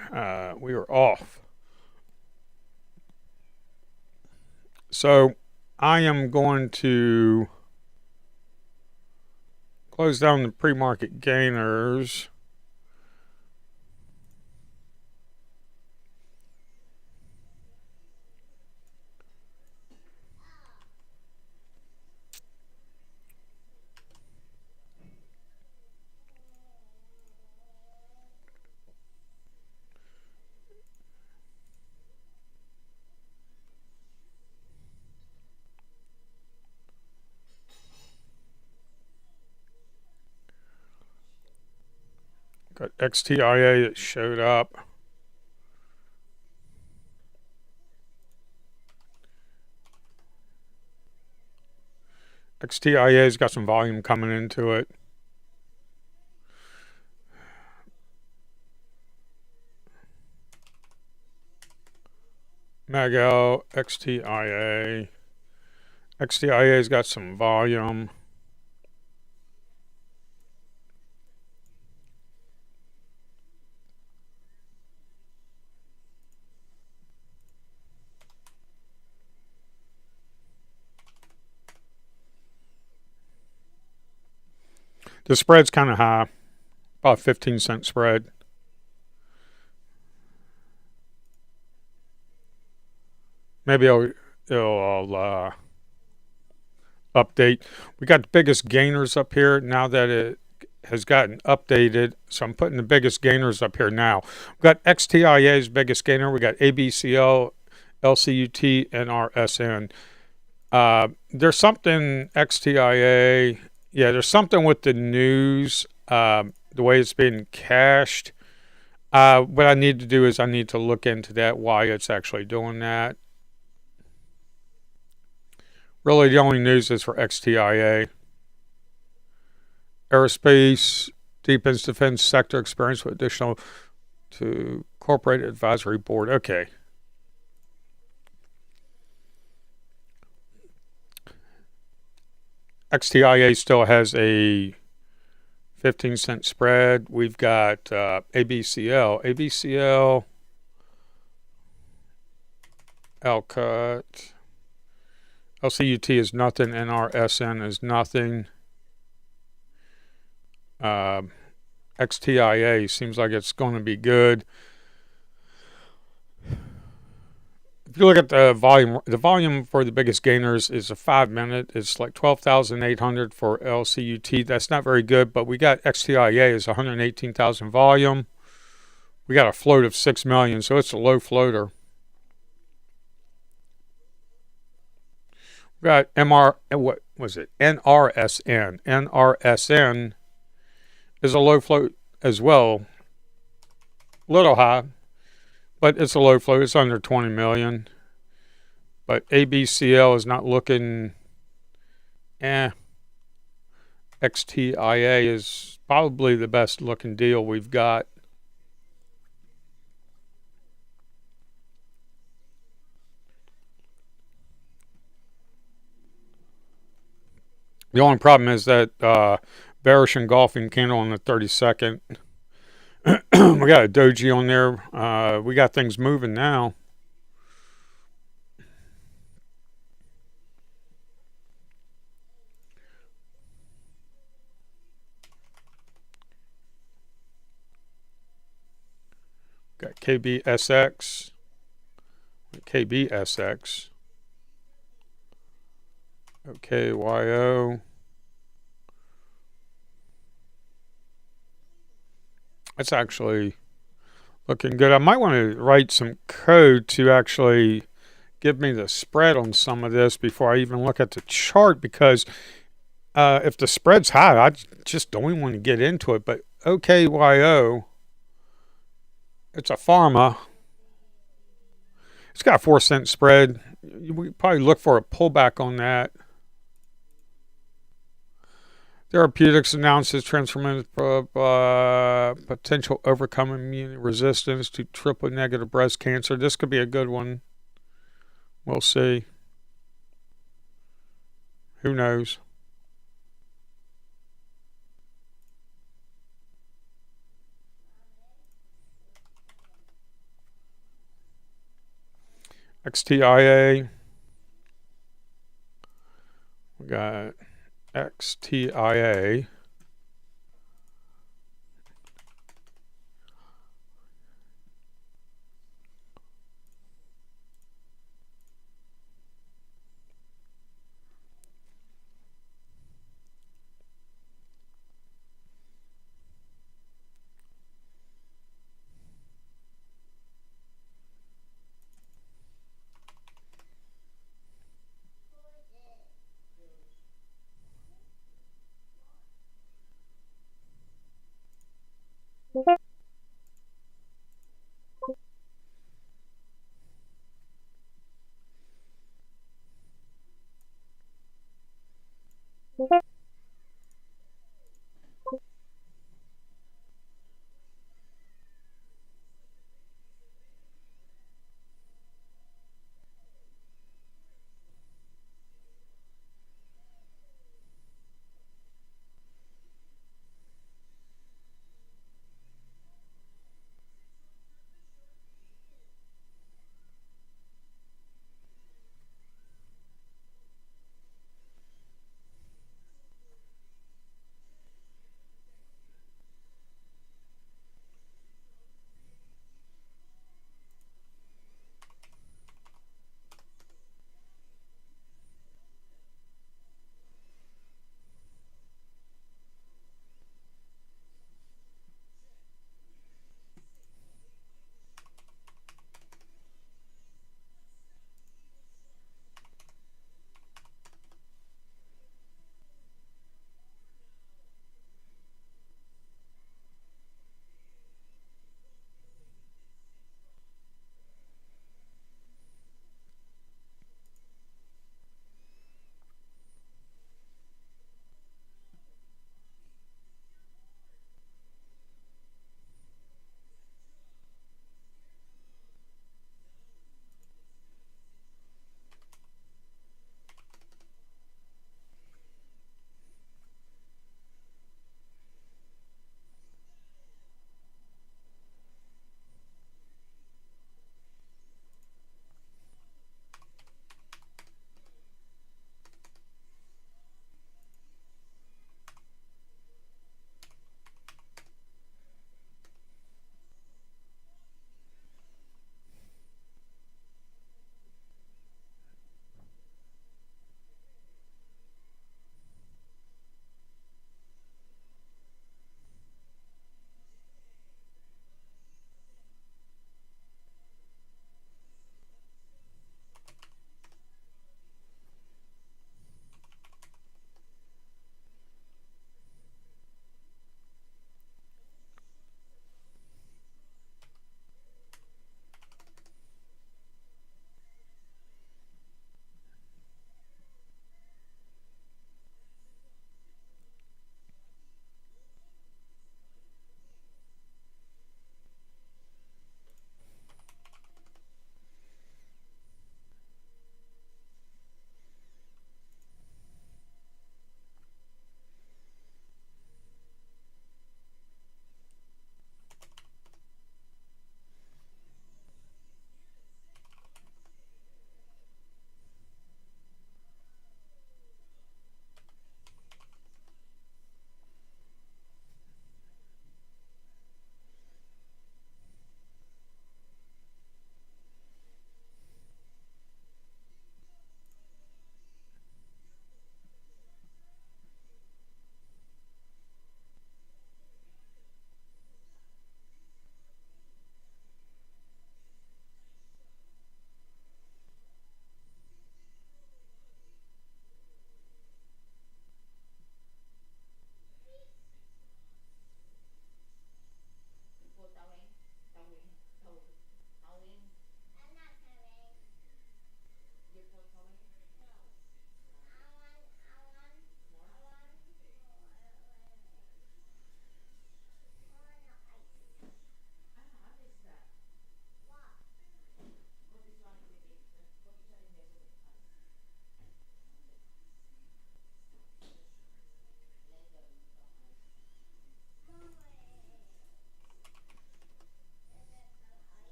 We are off. So I am going to close down the pre-market gainers. Got XTIA that showed up. XTIA's got some volume coming into it. Magel, XTIA. XTIA's got some volume. The spread's kind of high, about 15-cent spread. Maybe it'll update. We got the biggest gainers up here now that it has gotten updated. So I'm putting the biggest gainers up here now. We've got XTIA's biggest gainer. We got ABCL, LCUT, and RSN. There's something XTIA. Yeah, there's something with the news, the way it's being cashed. What I need to do is I need to look into that, why it's actually doing that. Really, the only news is for XTIA. Aerospace deepens defense sector experience with additional to corporate advisory board. Okay. XTIA still has a 15-cent spread. We've got ABCL. ABCL, LCUT. LCUT is nothing. NRSN is nothing. XTIA seems like it's going to be good. If you look at the volume for the biggest gainers is a 5-minute. It's like 12,800 for LCUT. That's not very good, but we got XTIA is 118,000 volume. We got a float of 6 million, so it's a low floater. We got what was it? NRSN. NRSN is a low float as well. Little high, but it's a low float. It's under 20 million. But ABCL is not looking. XTIA is probably the best looking deal we've got. The only problem is that bearish engulfing candle on the 32nd. We got a doji on there. We got things moving now. Got KBSX. KBSX. OKYO. That's actually looking good. I might want to write some code to actually give me the spread on some of this before I even look at the chart, because if the spread's high, I just don't even want to get into it. But OKYO, it's a pharma. It's got a 4-cent spread. We probably look for a pullback on that. Therapeutics announces transformative potential overcome immune resistance to triple negative breast cancer. This could be a good one. We'll see. Who knows? XTIA. We got XTIA.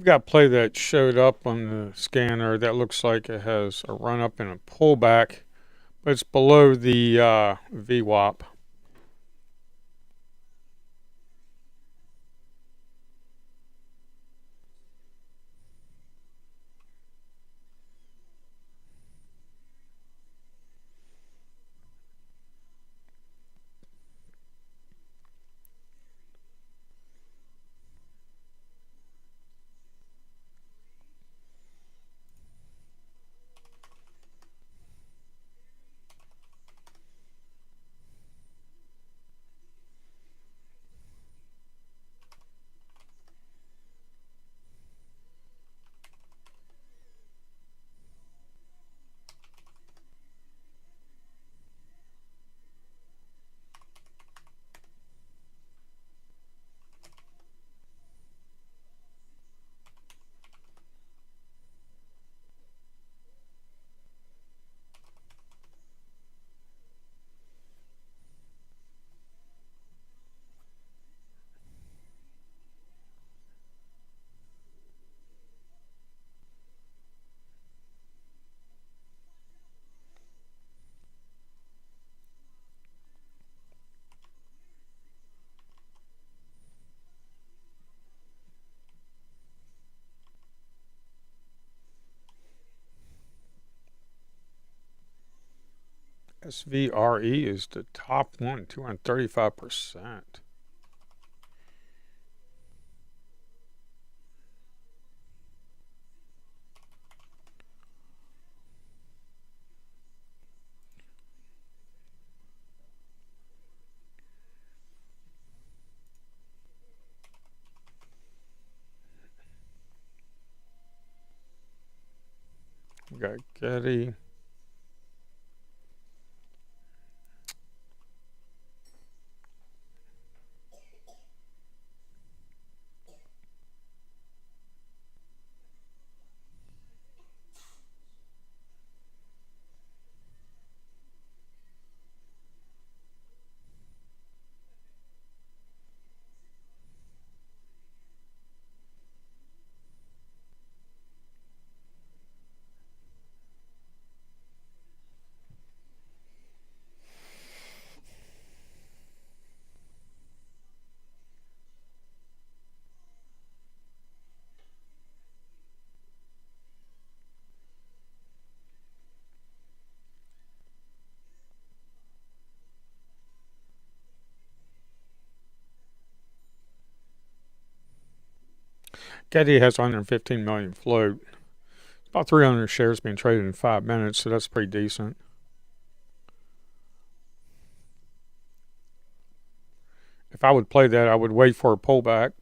I've got play that showed up on the scanner that looks like it has a run up and a pullback, but it's below the VWAP. SVRE is the top one, 235%. We got Getty. Getty has 115 million float. About 300 shares being traded in 5 minutes, so that's pretty decent. If I would play that, I would wait for a pullback.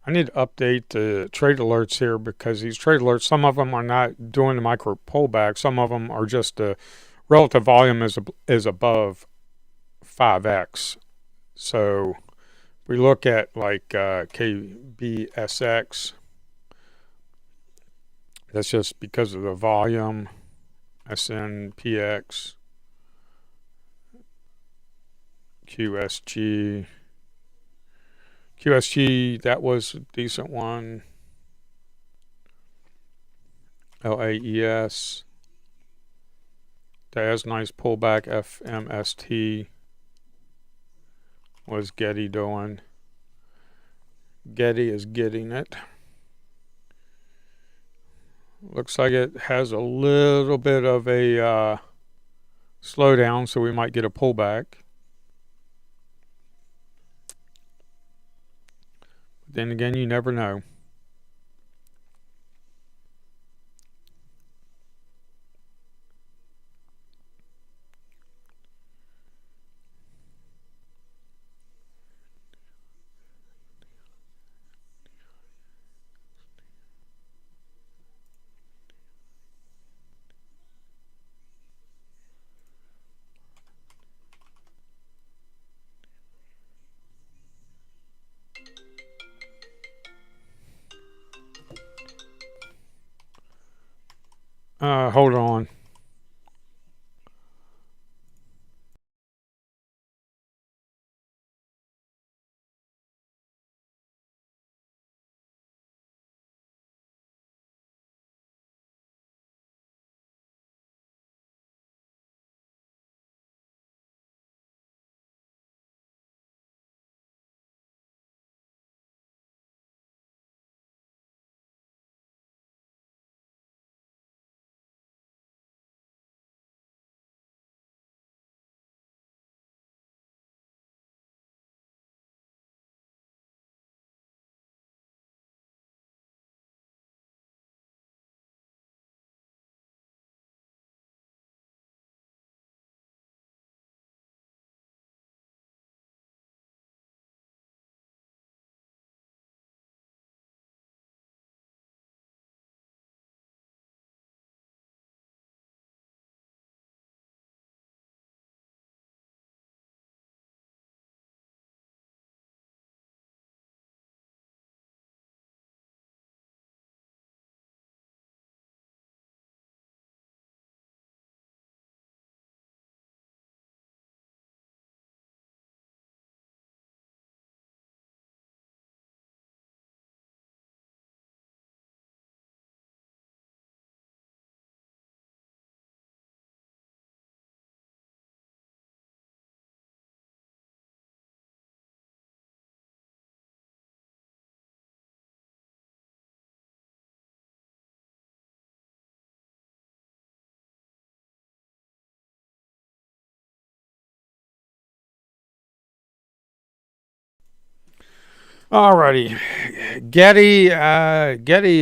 I need to update the trade alerts here because these trade alerts, some of them are not doing the micro pullback. Some of them are just the relative volume is above 5x. So we look at like KBSX. That's just because of the volume. SNPX, QSG. QSG, that was a decent one. LAES. That has nice pullback. FMST. What's Getty doing? Getty is getting it. Looks like it has a little bit of a slowdown, so we might get a pullback. But then again, you never know. Hold on. Alrighty. Getty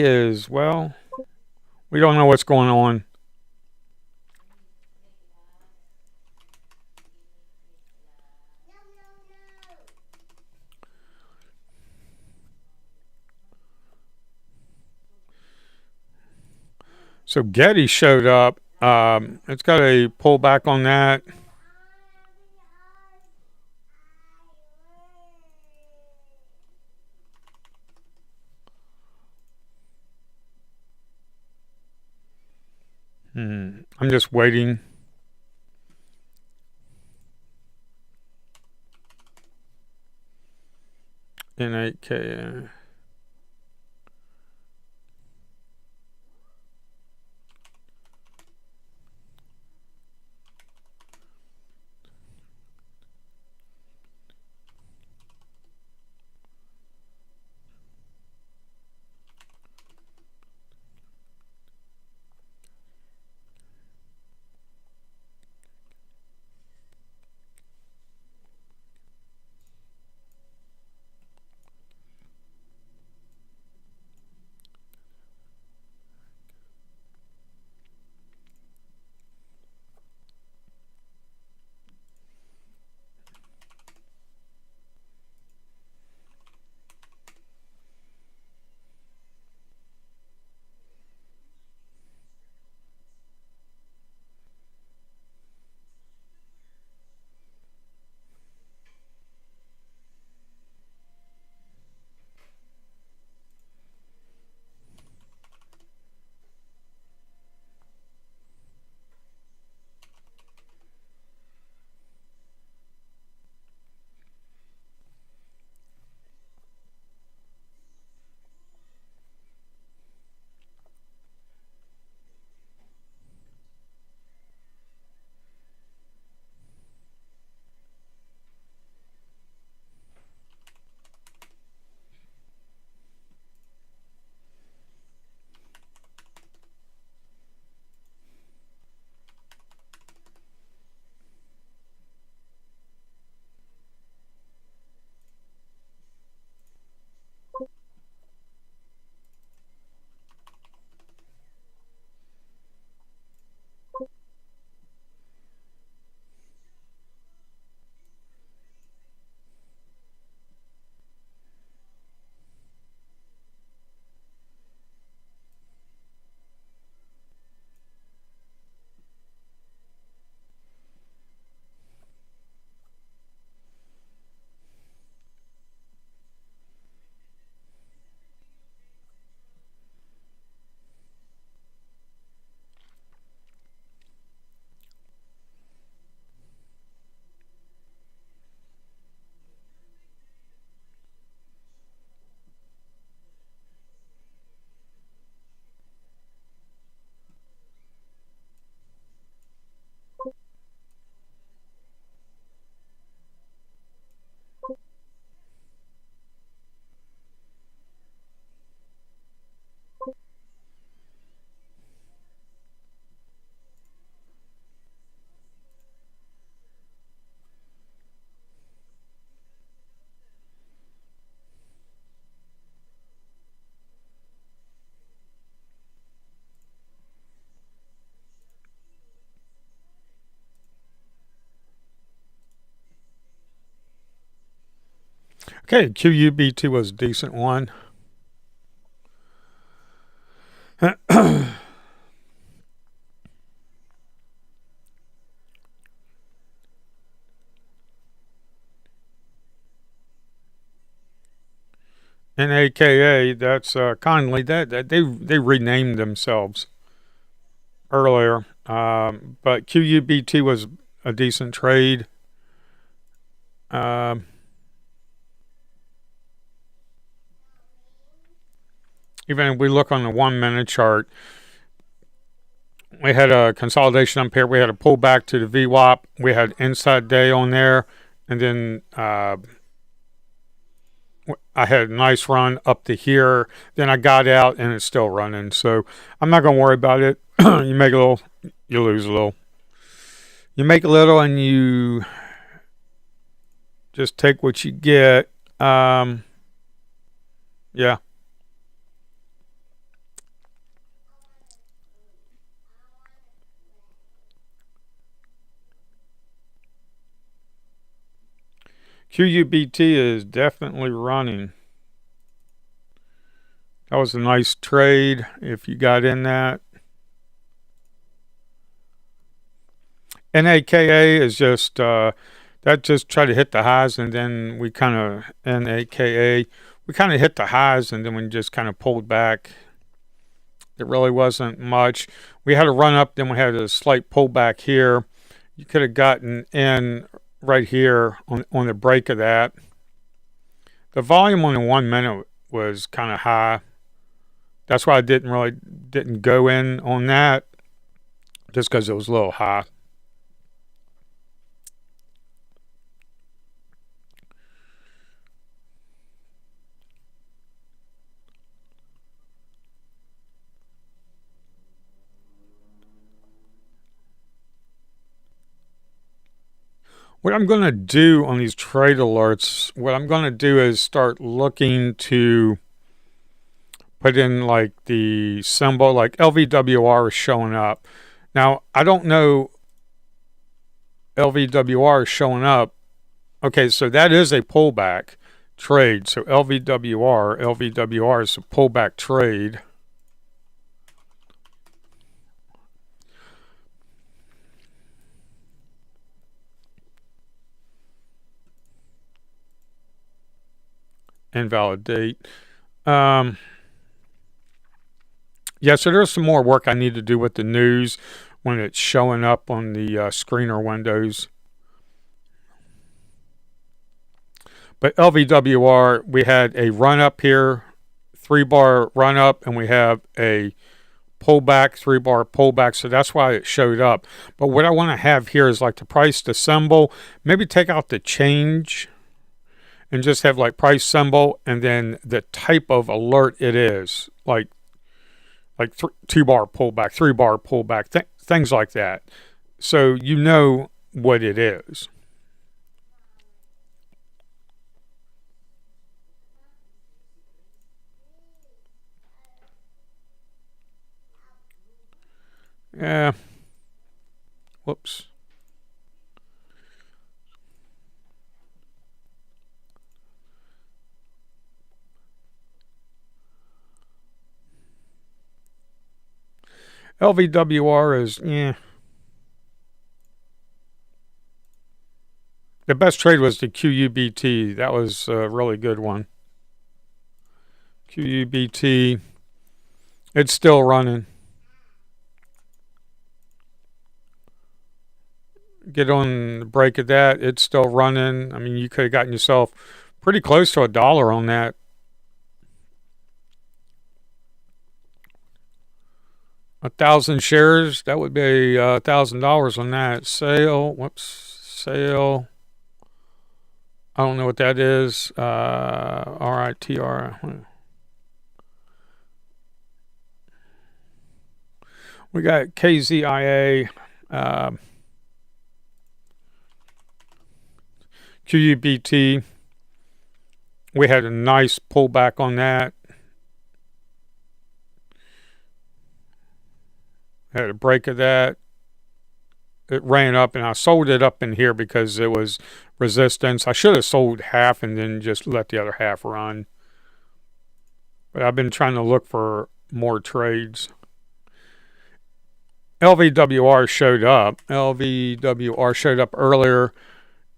is, well, we don't know what's going on. No, no, no. So Getty showed up. It's got a pullback on that. I'm just waiting. N8K. Okay, QUBT was a decent one. NAKA, that's kindly that they renamed themselves earlier, but QUBT was a decent trade. Um, Even if we look on the 1 minute chart, we had a consolidation up here. We had a pullback to the VWAP. We had inside day on there, and then I had a nice run up to here. Then I got out, and it's still running. So I'm not gonna worry about it. You make a little, you lose a little. You make a little, and you just take what you get. Yeah. QUBT is definitely running. That was a nice trade if you got in that. NAKA is just that just tried to hit the highs, and then we kind of NAKA we kind of hit the highs, and then we just kind of pulled back. It really wasn't much. We had a run up, then we had a slight pullback here. You could have gotten in right here on the break of that. The volume on the 1 minute was kind of high. That's why I didn't go in on that, just because it was a little high. What I'm going to do on these trade alerts, what I'm going to do is start looking to put in like the symbol, like LVWR is showing up. Now, I don't know LVWR is showing up. Okay, so that is a pullback trade. So LVWR is a pullback trade. Invalidate. Yeah, so there's some more work I need to do with the news when it's showing up on the screener windows. But LVWR, we had a run up here, 3-bar run up, and we have a pullback, 3-bar pullback, so that's why it showed up. But what I want to have here is like the price to symbol, maybe take out the change and just have like price symbol and then the type of alert it is, like 2-bar pullback, 3-bar pullback, things like that, so you know what it is. Yeah. Whoops. LVWR is, yeah. The best trade was the QUBT. That was a really good one. QUBT. It's still running. Get on the break of that. It's still running. I mean, you could have gotten yourself pretty close to $1 on that. 1,000 shares, that would be $1,000 on that. Sale, whoops, sale. I don't know what that is. RITR. We got KZIA, QUBT. We had a nice pullback on that. Had a break of that. it ran up, and I sold it up in here because it was resistance. I should have sold half and then just let the other half run. But I've been trying to look for more trades. LVWR showed up. LVWR showed up earlier,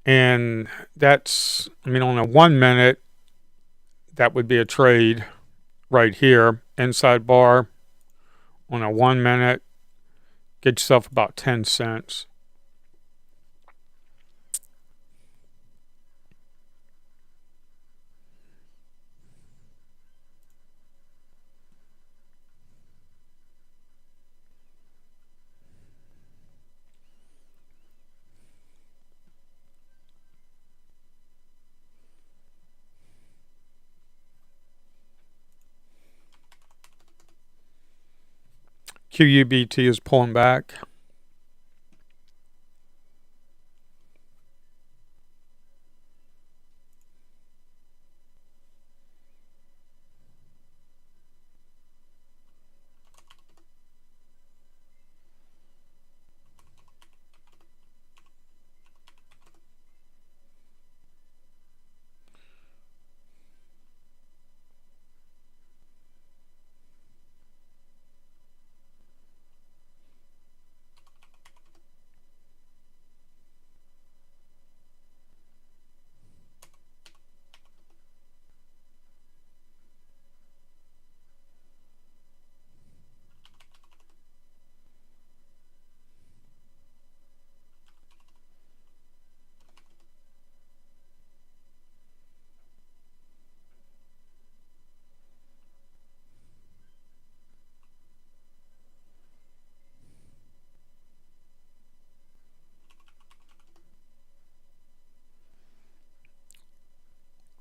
and that's, I mean, on a 1 minute, that would be a trade right here. Inside bar on a 1 minute, get yourself about 10 cents. QUBT is pulling back.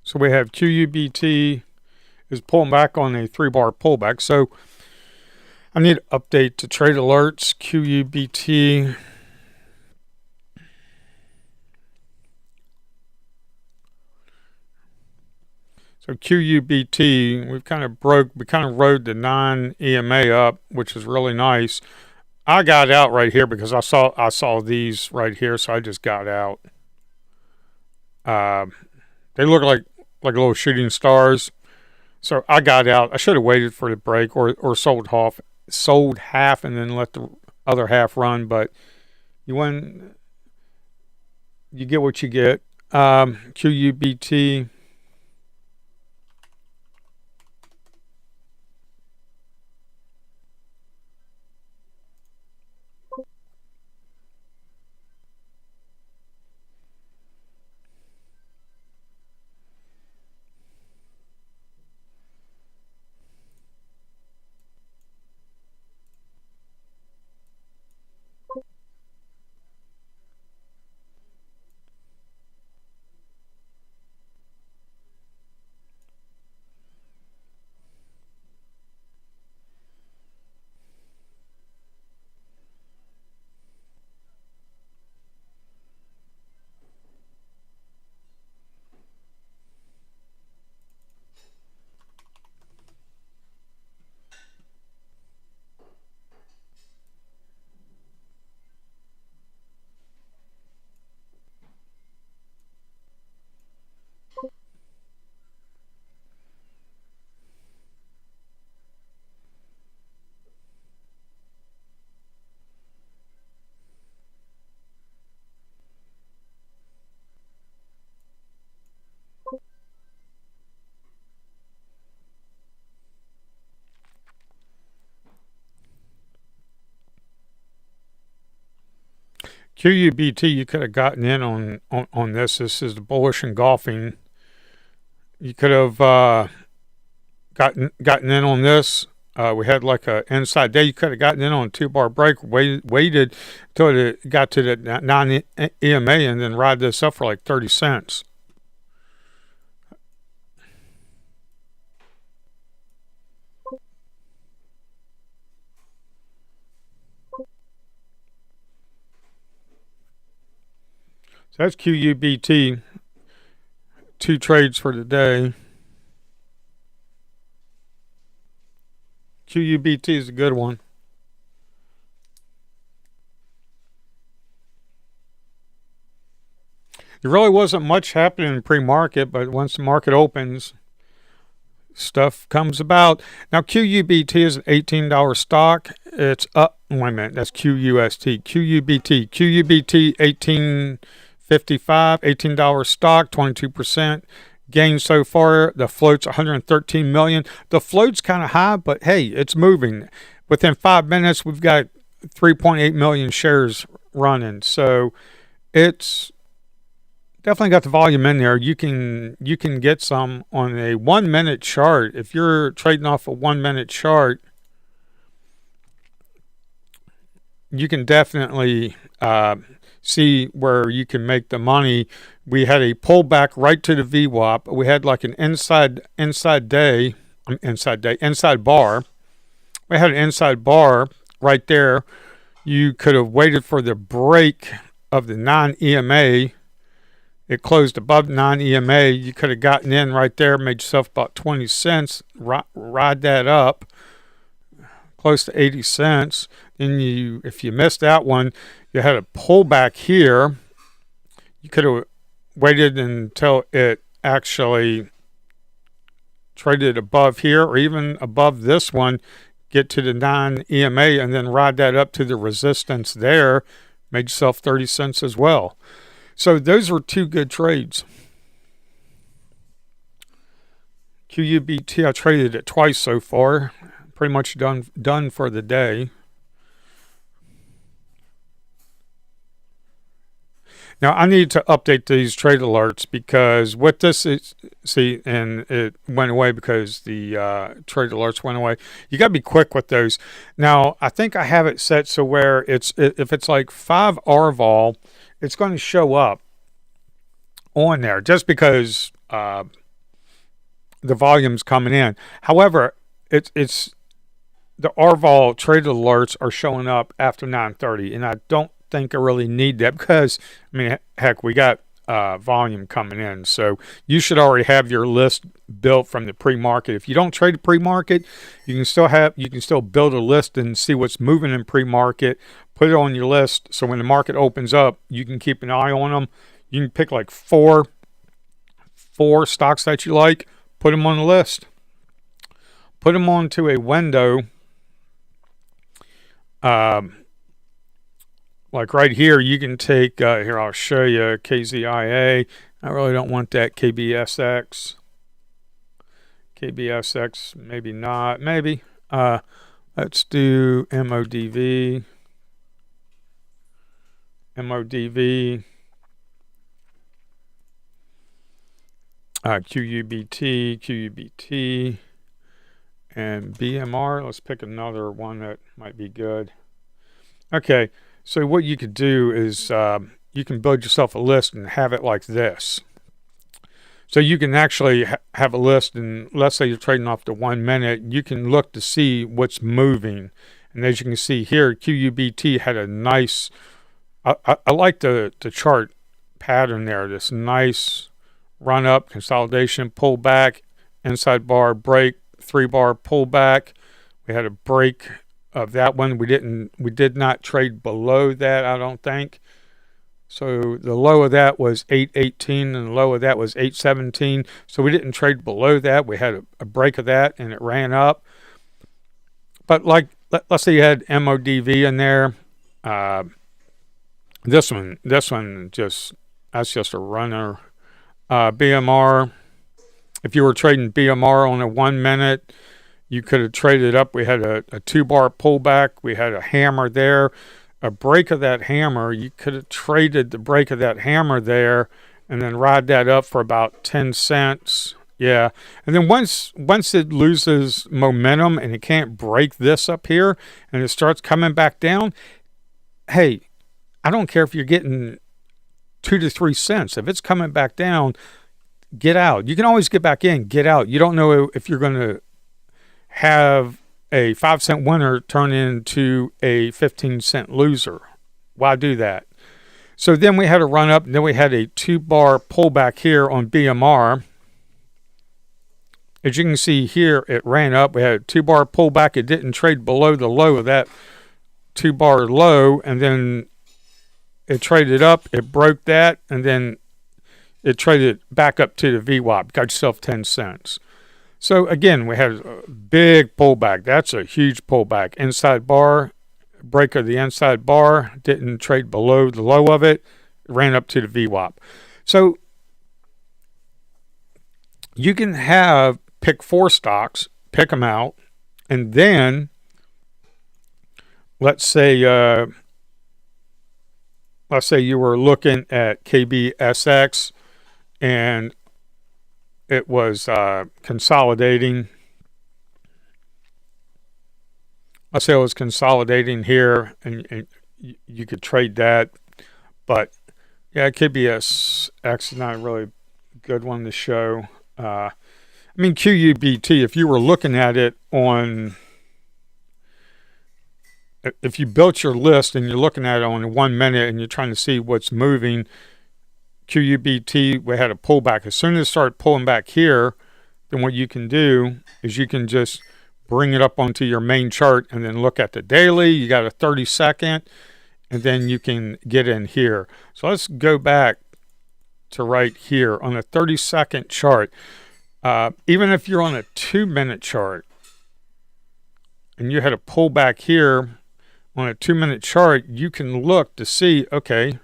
So we have QUBT is pulling back on a 3-bar pullback. So I need to update to trade alerts. QUBT. So QUBT, we kind of rode the 9 EMA up, which is really nice. I got out right here because I saw these right here, so I just got out. They look like little shooting stars. So I got out. I should have waited for the break or sold half and then let the other half run, but you get what you get. QUBT. QUBT, you could have gotten in on this. This is the bullish engulfing. You could have gotten in on this. We had like a inside day. You could have gotten in on a 2-bar break. Waited till it got to the 9 EMA and then ride this up for like 30 cents. So that's QUBT. 2 trades for the day. QUBT is a good one. There really wasn't much happening in pre-market, but once the market opens, stuff comes about. Now QUBT is an $18 stock. It's up. Wait a minute, that's QUST. QUBT 18.55, $18 stock, 22% gain so far. The float's 113 million. The float's kind of high, but hey, it's moving. Within 5 minutes, we've got 3.8 million shares running. So it's definitely got the volume in there. You can get some on a 1 minute chart. If you're trading off a 1 minute chart, you can definitely see where you can make the money. We had a pullback right to the VWAP. We had like an inside bar. We had an inside bar right there. You could have waited for the break of the non-EMA. It closed above non-EMA. You could have gotten in right there, made yourself about 20 cents, ride that up close to 80 cents. Then if you missed that one, you had a pullback here. You could have waited until it actually traded above here or even above this one, get to the non-EMA, and then ride that up to the resistance there. Made yourself 30 cents as well. So those were two good trades. QUBT, I traded it twice so far. Pretty much done for the day. Now I need to update these trade alerts because what this is, see, and it went away because the trade alerts went away. You got to be quick with those. Now I think I have it set so where if it's like 5 RVOL, it's going to show up on there just because the volume's coming in. However, it's the RVOL trade alerts are showing up after 9:30, and I don't think I really need that because, I mean, heck, we got volume coming in, so you should already have your list built from the pre-market. If you don't trade the pre-market, you can still build a list and see what's moving in pre-market, put it on your list, so when the market opens up, you can keep an eye on them. You can pick like four stocks that you like, put them on the list, put them onto a window. Like right here, you can take, here I'll show you KZIA. I really don't want that. KBSX, maybe not, maybe. Let's do MODV, QUBT, and BMR. Let's pick another one that might be good. Okay, so what you could do is you can build yourself a list and have it like this. So you can actually have a list, and let's say you're trading off the 1 minute, you can look to see what's moving. And as you can see here, QUBT had a nice, I like the chart pattern there, this nice run up, consolidation, pull back, inside bar, break, 3-bar pullback. We had a break of that one. We did not trade below that, I don't think. So the low of that was 818 and the low of that was 817. So we didn't trade below that. We had a break of that and it ran up. But like, let's say you had MODV in there. This one that's just a runner. BMR, if you were trading BMR on a 1 minute, you could have traded up. We had a 2-bar pullback. We had a hammer there. A break of that hammer, you could have traded the break of that hammer there and then ride that up for about 10 cents. Yeah. And then once it loses momentum and it can't break this up here and it starts coming back down, hey, I don't care if you're getting 2 to 3 cents. If it's coming back down, get out. You can always get back in, get out. You don't know if you're going to have a 5-cent winner turn into a 15-cent loser. Why do that? So then we had a run up, and then we had a 2-bar pullback here on BMR. As you can see here, it ran up. We had a 2-bar pullback. It didn't trade below the low of that 2-bar low, and then it traded up. It broke that, and then it traded back up to the VWAP, got yourself 10 cents. So again, we had a big pullback. That's a huge pullback. Inside bar, break of the inside bar, didn't trade below the low of it, ran up to the VWAP. So you can pick 4 stocks, pick them out, and then let's say you were looking at KBSX and it was consolidating. Let's say it was consolidating here, and you could trade that. But yeah, KBSX is not a really good one to show. I mean, QUBT, if you were looking at it if you built your list and you're looking at it on 1 minute and you're trying to see what's moving, QUBT, we had a pullback. As soon as it started pulling back here, then what you can do is you can just bring it up onto your main chart and then look at the daily. You got a 30-second, and then you can get in here. So let's go back to right here on a 30-second chart. Even if you're on a 2-minute chart and you had a pullback here on a 2-minute chart, you can look to see, okay,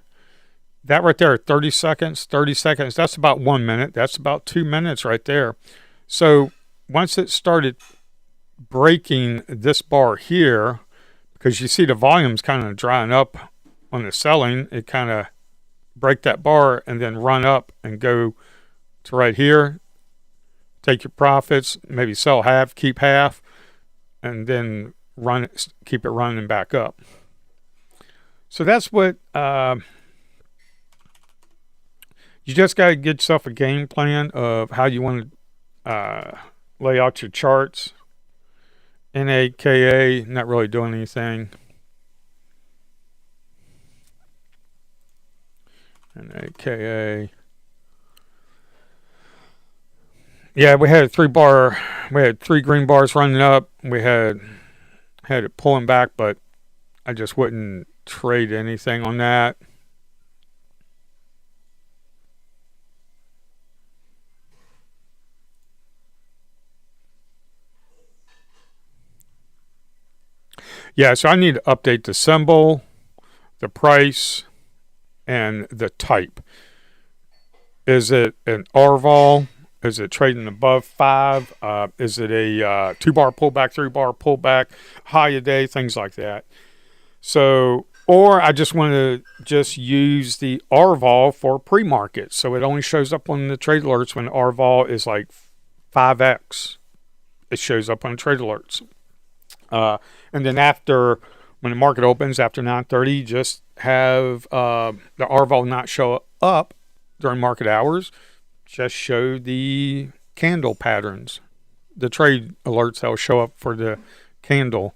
that right there, 30 seconds, that's about 1 minute. That's about 2 minutes right there. So once it started breaking this bar here, because you see the volume's kind of drying up on the selling, it kind of break that bar and then run up and go to right here, take your profits, maybe sell half, keep half, and then keep it running back up. So that's what you just got to get yourself a game plan of how you want to lay out your charts. NAKA, not really doing anything. NAKA. Yeah, we had we had 3 green bars running up. We had it pulling back, but I just wouldn't trade anything on that. Yeah, so I need to update the symbol, the price, and the type. Is it an RVOL? Is it trading above 5? Is it a 2-bar pullback, 3-bar pullback, high a day, things like that. So, or I just want to use the RVOL for pre-market. So it only shows up on the trade alerts when RVOL is like 5x. It shows up on trade alerts. And then when the market opens after 9:30, just have the RVOL not show up during market hours. Just show the candle patterns. The trade alerts that will show up for the candle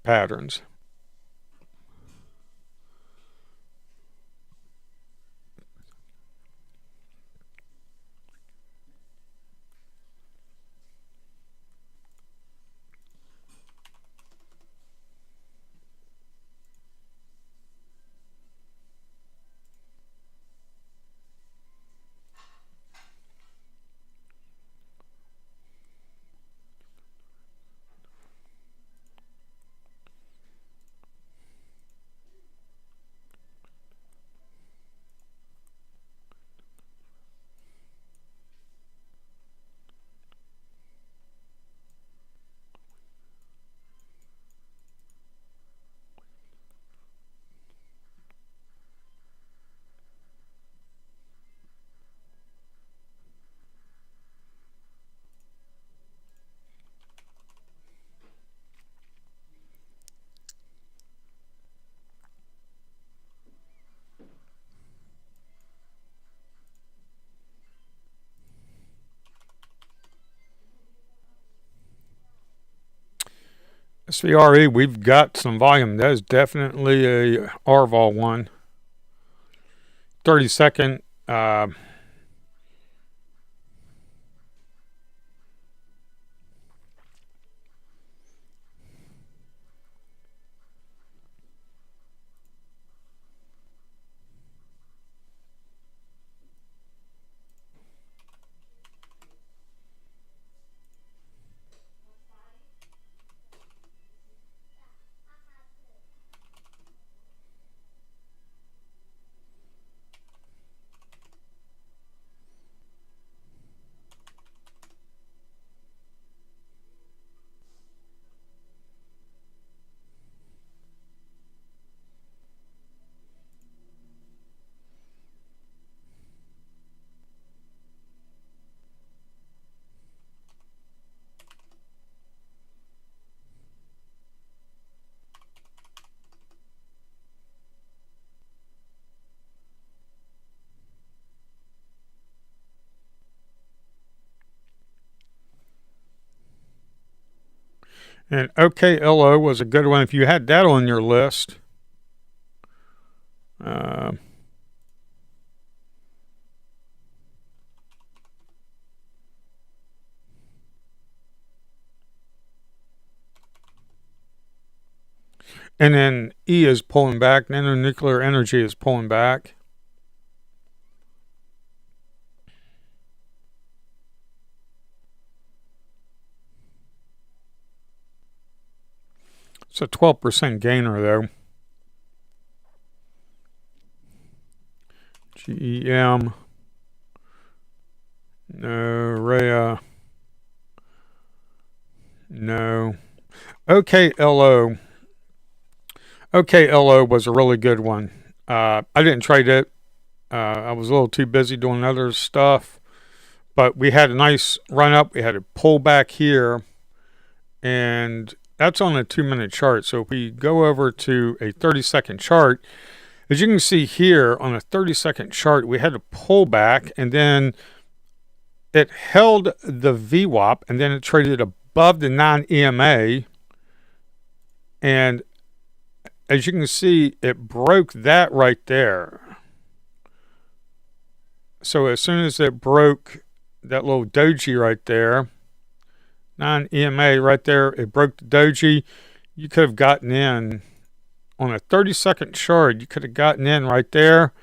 patterns. SVRE, we've got some volume. That is definitely a RVOL one. 30-second. And OKLO was a good one if you had that on your list. And then E is pulling back. Nanonuclear energy is pulling back. It's a 12% gainer, though. GEM. No. Rhea. No. OKLO. OKLO was a really good one. I didn't trade it. I was a little too busy doing other stuff. But we had a nice run up. We had a pullback here. And that's on a 2-minute chart. So if we go over to a 30-second chart, as you can see here on a 30-second chart, we had a pullback, and then it held the VWAP, and then it traded above the non-EMA. And as you can see, it broke that right there. So as soon as it broke that little doji right there, non-EMA right there, it broke the doji, you could have gotten in on a 30-second chart. You could have gotten in right there,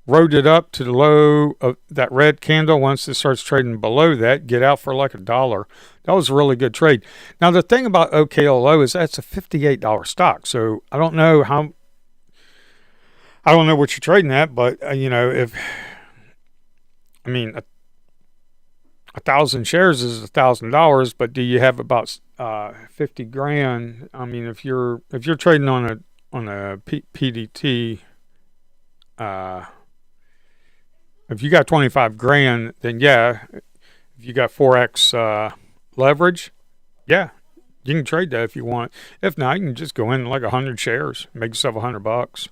rode it up to the low of that red candle. Once it starts trading below that, get out for like $1. That was a really good trade. Now the thing about OKLO is that's a $58 stock, so I don't know what you're trading at, but if 1,000 shares is $1,000, but do you have about 50 grand? I mean, if you're trading on a PDT, if you got 25 grand, then yeah, if you got 4x leverage, yeah, you can trade that if you want. If not, you can just go in like 100 shares, make yourself $100.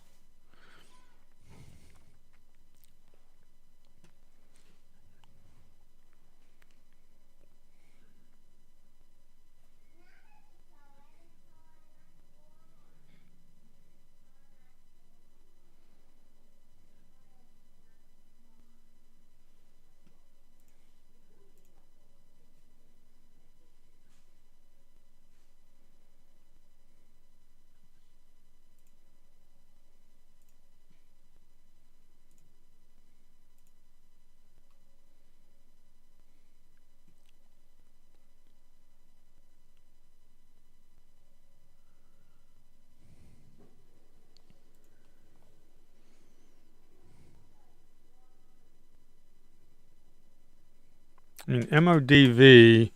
I mean, MODV,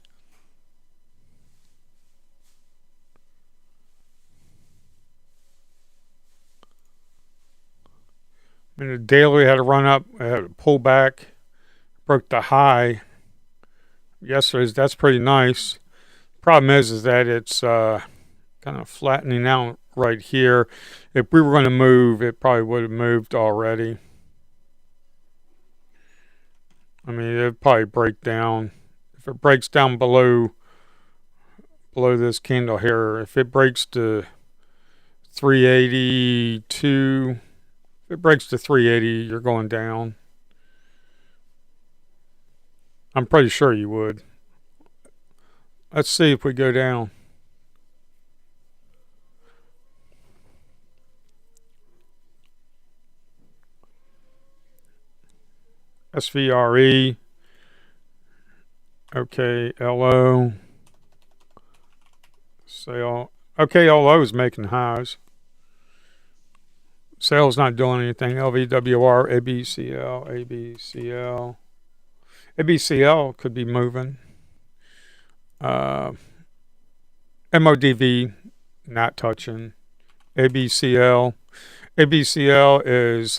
I mean, the daily had a run up, had a pullback, broke the high yesterday's. That's pretty nice. Problem is that it's kind of flattening out right here. If we were going to move, it probably would have moved already. I mean, it'd probably break down. If it breaks down below this candle here, if it breaks to 382, if it breaks to 380, you're going down. I'm pretty sure you would. Let's see if we go down. SVRE. OKLO. Sale. OKLO is making highs. Sale's not doing anything. LVWR, ABCL, ABCL. ABCL could be moving. MODV, not touching. ABCL. ABCL is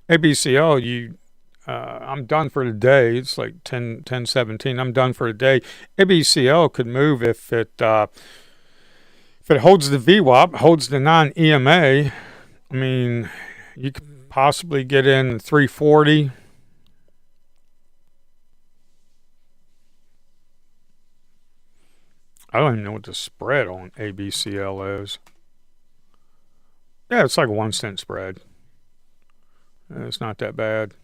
ABCL, I'm done for the day. It's like 10:17. I'm done for the day. ABCL could move if it holds the VWAP, holds the non-EMA. I mean, you could possibly get in 340. I don't even know what the spread on ABCL is. Yeah, it's like a 1 cent spread. It's not that bad.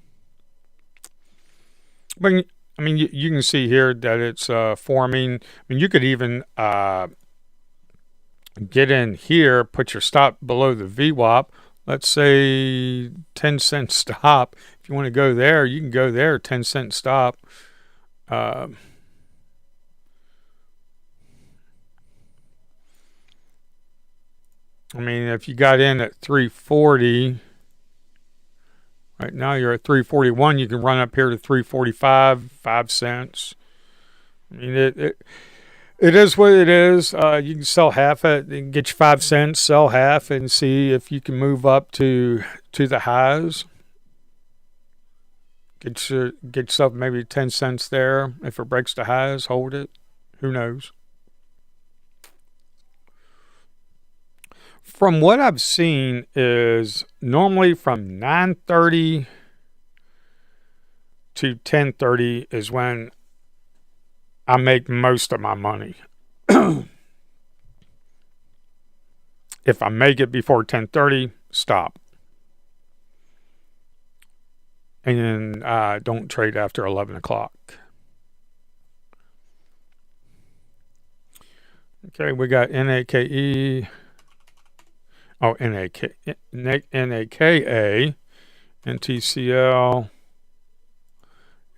But I mean, you can see here that it's forming. I mean, you could even get in here, put your stop below the VWAP. Let's say 10-cent stop. If you want to go there, you can go there, 10-cent stop. I mean, if you got in at 340, right now you're at 341, you can run up here to 345, 5 cents. I mean, it is what it is. You can sell half it, and get your 5 cents, sell half, and see if you can move up to the highs. Get yourself maybe 10 cents there. If it breaks the highs, hold it. Who knows? From what I've seen is normally from 9:30 to 10:30 is when I make most of my money. If I make it before 10:30, stop. And then don't trade after 11 o'clock. Okay, we got NAKE. Oh, NAKA, NTCL,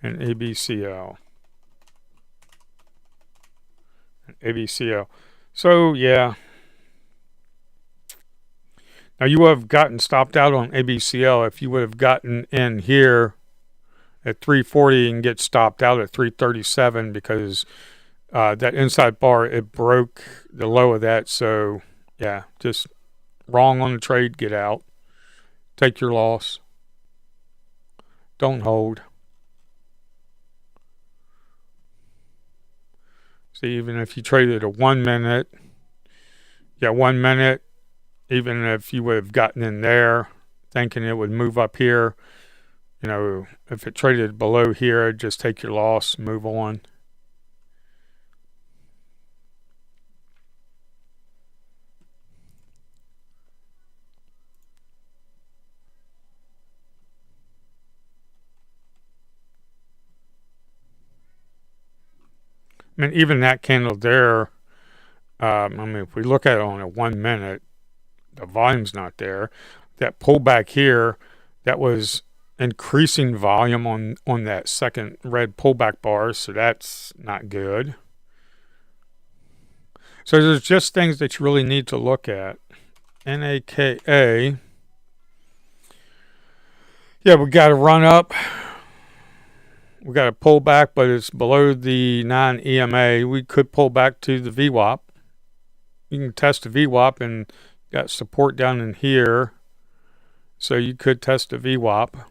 and ABCL. And ABCL. So, yeah. Now, you would have gotten stopped out on ABCL if you would have gotten in here at 340 and get stopped out at 337 because that inside bar, it broke the low of that. So, yeah, just wrong on the trade, get out. Take your loss. Don't hold. See, even if you traded a 1 minute, yeah, 1 minute, even if you would have gotten in there thinking it would move up here, you know, if it traded below here, just take your loss, move on. I mean, even that candle there, I mean, if we look at it on a 1 minute, the volume's not there. That pullback here, that was increasing volume on that second red pullback bar, so that's not good. So there's just things that you really need to look at. NAKA. Yeah, we got to run up. We got to pull back, but it's below the 9 EMA. We could pull back to the VWAP. You can test the VWAP and got support down in here. So you could test the VWAP.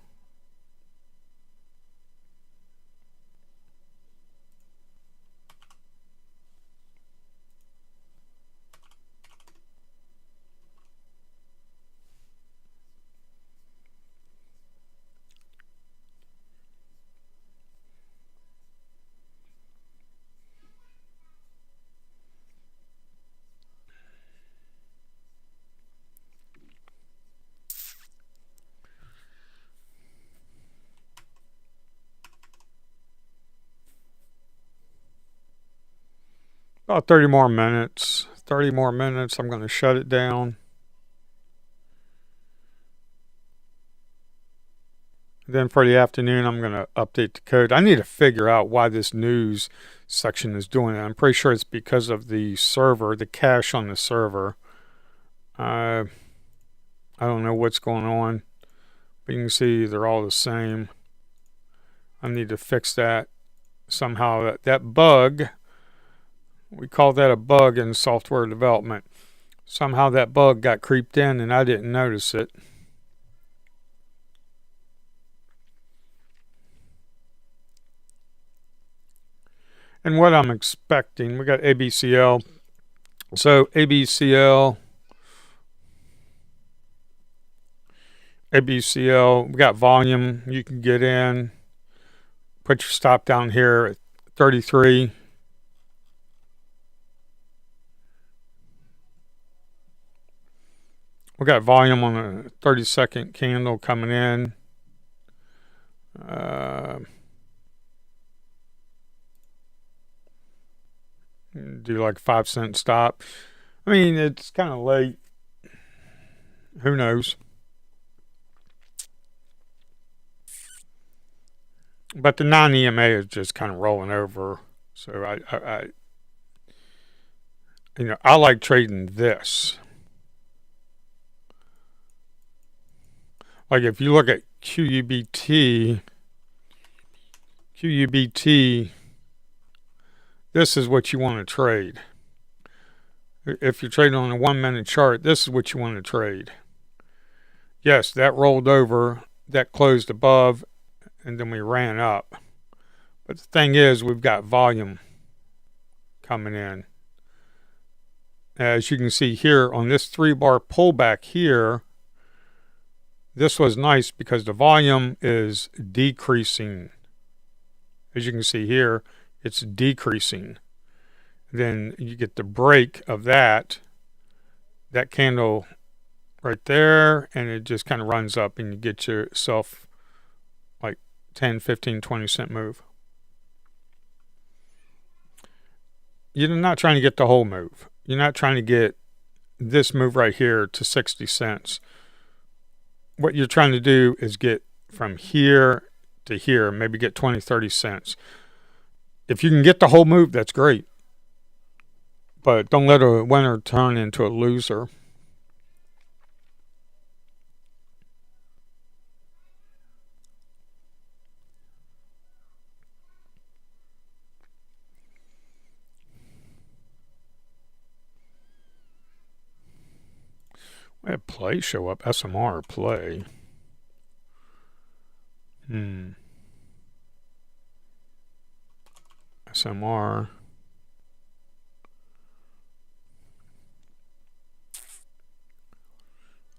About 30 more minutes. 30 more minutes. I'm going to shut it down. Then for the afternoon, I'm going to update the code. I need to figure out why this news section is doing it. I'm pretty sure it's because of the server, the cache on the server. I don't know what's going on, but you can see they're all the same. I need to fix that somehow. That bug, we call that a bug in software development. Somehow that bug got creeped in and I didn't notice it. And what I'm expecting, we got ABCL. So ABCL, we got volume. You can get in, put your stop down here at 33. We got volume on a 30-second candle coming in. Do like a 5-cent stop. I mean, it's kind of late. Who knows? But the non-EMA is just kind of rolling over. So I like trading this. Like if you look at QUBT, this is what you want to trade. If you're trading on a 1-minute chart, this is what you want to trade. Yes, that rolled over, that closed above, and then we ran up. But the thing is, we've got volume coming in. As you can see here on this 3-bar pullback here, this was nice because the volume is decreasing. As you can see here, it's decreasing. Then you get the break of that candle right there, and it just kind of runs up and you get yourself like 10, 15, 20 cent move. You're not trying to get the whole move. You're not trying to get this move right here to 60 cents. What you're trying to do is get from here to here, maybe get 20, 30 cents. If you can get the whole move, that's great. But don't let a winner turn into a loser. We had play show up. SMR play. SMR.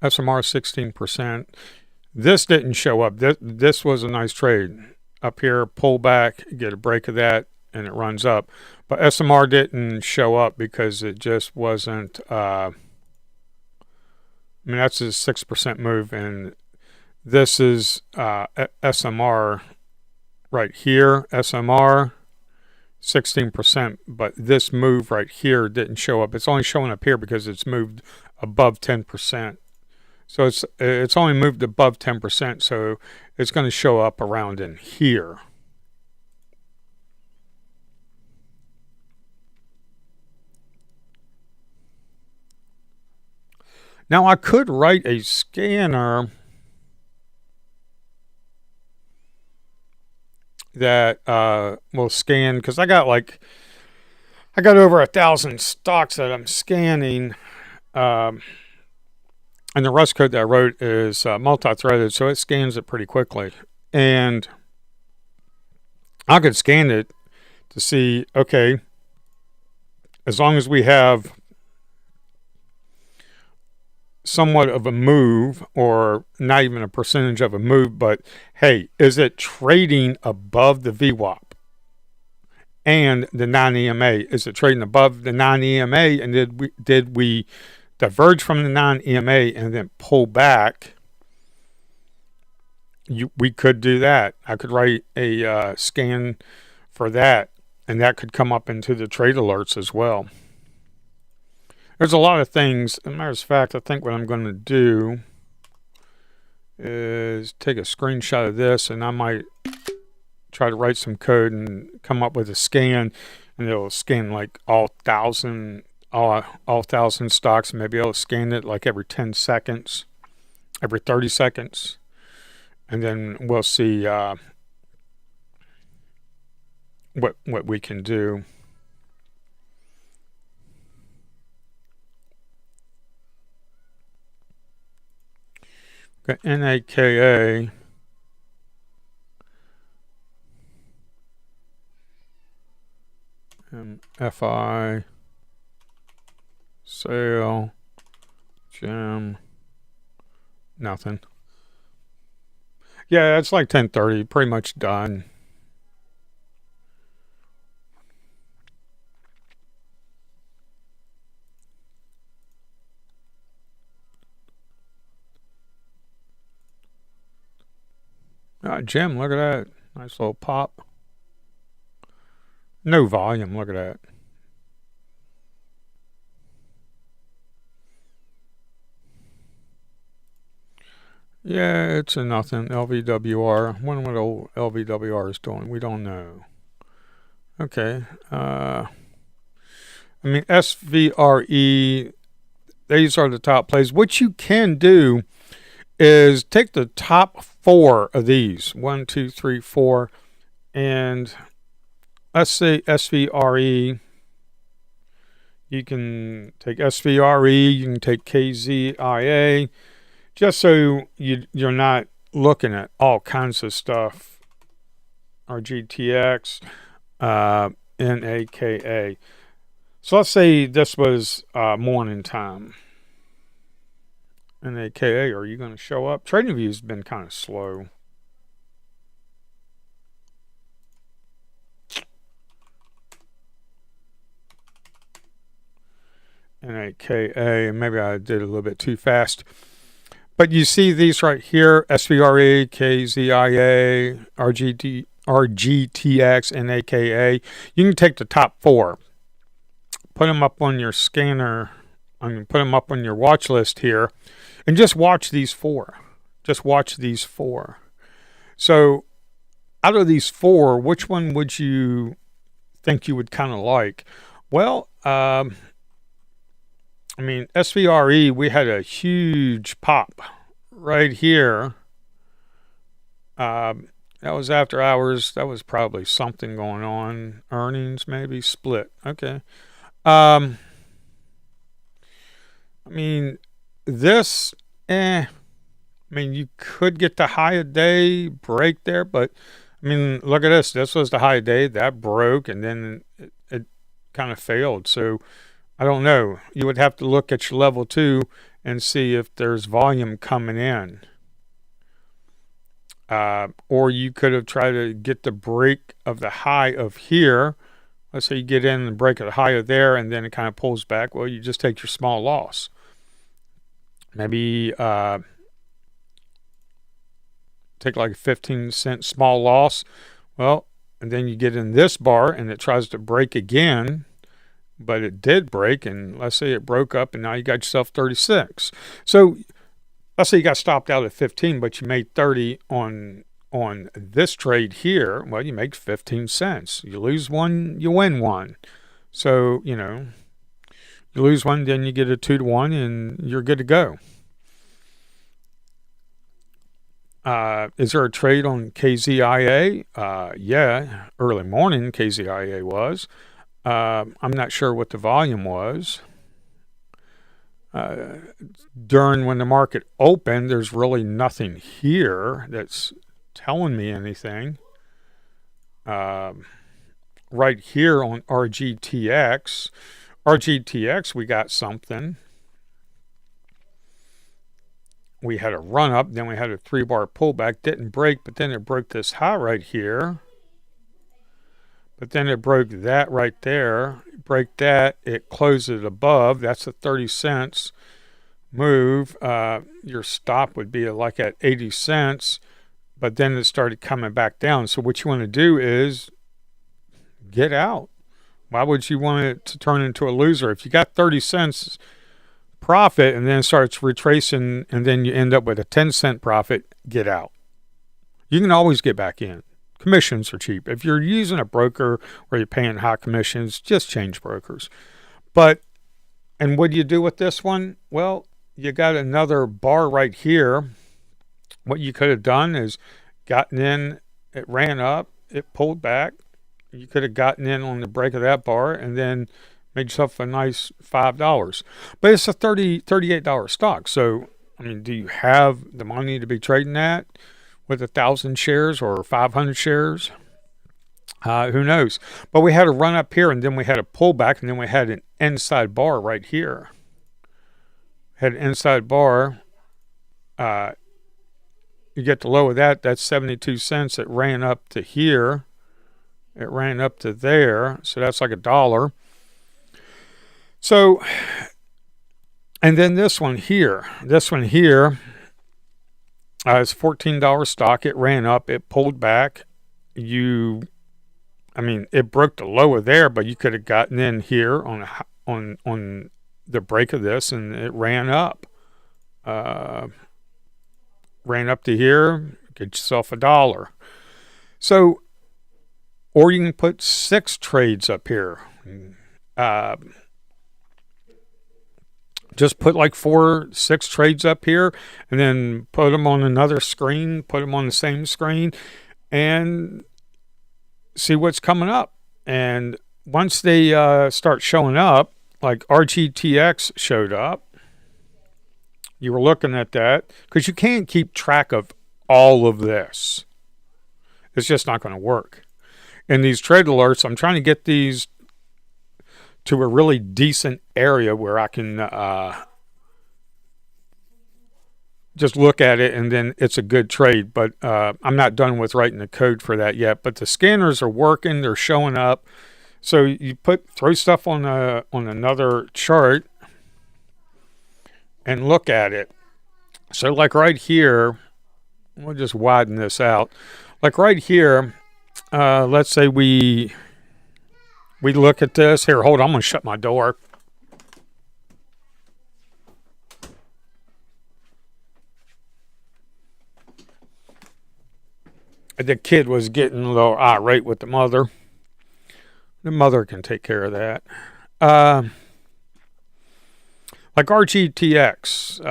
SMR 16%. This didn't show up. This was a nice trade. Up here, pull back, get a break of that, and it runs up. But SMR didn't show up because it just wasn't... I mean, that's a 6% move, and this is SMR right here. SMR 16%, but this move right here didn't show up. It's only showing up here because it's moved above 10%. So it's only moved above 10%, so it's going to show up around in here. Now I could write a scanner that will scan, because I got over 1,000 stocks that I'm scanning, and the Rust code that I wrote is multi-threaded, so it scans it pretty quickly. And I could scan it to see, okay, as long as we have somewhat of a move, or not even a percentage of a move, but hey, is it trading above the VWAP and the non-EMA? Is it trading above the non-EMA, and did we diverge from the non-EMA and then pull back? We could do that. I could write a scan for that, and that could come up into the trade alerts as well. There's a lot of things. As a matter of fact, I think what I'm going to do is take a screenshot of this, and I might try to write some code and come up with a scan, and it'll scan like all 1,000 stocks. Maybe it'll scan it like every 10 seconds, every 30 seconds, and then we'll see what we can do. Okay, NAKA. FI. Sale. Gem. Nothing. Yeah, it's like 10:30. Pretty much done. Jim, look at that. Nice little pop. No volume. Look at that. Yeah, it's a nothing. LVWR. I wonder what old LVWR is doing. We don't know. Okay. I mean, SVRE, these are the top plays. What you can do is take the top 4 of these 1, 2, 3, 4, and let's say SVRE. You can take SVRE, you can take KZIA, just so you're not looking at all kinds of stuff. RGTX, NAKA. So let's say this was morning time. NAKA, are you going to show up? Trading View has been kind of slow. NAKA, maybe I did a little bit too fast. But you see these right here, SVRE, KZIA, RGTX, NAKA. You can take the top 4, put them up on your scanner, put them up on your watch list here, and just watch these 4. Just watch these 4. So out of these 4, which one would you think you would kind of like? Well, I mean, SVRE, we had a huge pop right here. That was after hours. That was probably something going on. Earnings, maybe split. Okay. I mean, this, I mean, you could get the high of day break there, but I mean, look at this. This was the high of day that broke, and then it kind of failed. So I don't know. You would have to look at your level 2 and see if there's volume coming in. Or you could have tried to get the break of the high of here. Let's say you get in and break the high of there, and then it kind of pulls back. Well, you just take your small loss. Maybe take like a 15-cent small loss. Well, and then you get in this bar, and it tries to break again. But it did break, and let's say it broke up, and now you got yourself 36. So let's say you got stopped out at 15, but you made 30 on this trade here. Well, you make 15 cents. You lose 1, you win 1. So, you know, you lose 1, then you get a 2-to-1, and you're good to go. Is there a trade on KZIA? Yeah, early morning KZIA was. I'm not sure what the volume was. During when the market opened, there's really nothing here that's telling me anything. Right here on RGTX, we got something. We had a run up, then we had a 3-bar pullback, didn't break, but then it broke this high right here. But then it broke that right there. Break that, it closed it above. That's a 30 cents move. Your stop would be like at 80 cents, but then it started coming back down. So what you want to do is get out. Why would you want it to turn into a loser? If you got 30 cents profit and then it starts retracing and then you end up with a 10-cent profit, get out. You can always get back in. Commissions are cheap. If you're using a broker where you're paying high commissions, just change brokers. And what do you do with this one? Well, you got another bar right here. What you could have done is gotten in, it ran up, it pulled back. You could have gotten in on the break of that bar and then made yourself a nice $5. But it's a $38 stock. So, I mean, do you have the money to be trading that with 1,000 shares or 500 shares? Who knows? But we had a run up here, and then we had a pullback, and then we had an inside bar right here. Had an inside bar. You get the low of that, that's 72 cents. It ran up to here. It ran up to there. So that's like $1. So, and then this one here, It's $14 stock. It ran up. It pulled back. It broke the lower there, but you could have gotten in here on the break of this, and it ran up. Ran up to here. Get yourself $1. So, or you can put 6 trades up here. Uh, just put like 6 trades up here, and then put them on another screen. Put them on the same screen, and see what's coming up. And once they start showing up, like RGTX showed up, you were looking at that, because you can't keep track of all of this. It's just not going to work. And these trade alerts, I'm trying to get these to a really decent area where I can just look at it and then it's a good trade. But I'm not done with writing the code for that yet. But the scanners are working, they're showing up. So you throw stuff on another chart and look at it. So like right here, we'll just widen this out. Like right here, let's say we look at this. Here, hold on, I'm going to shut my door. The kid was getting a little irate with the mother. The mother can take care of that. Like RGTX,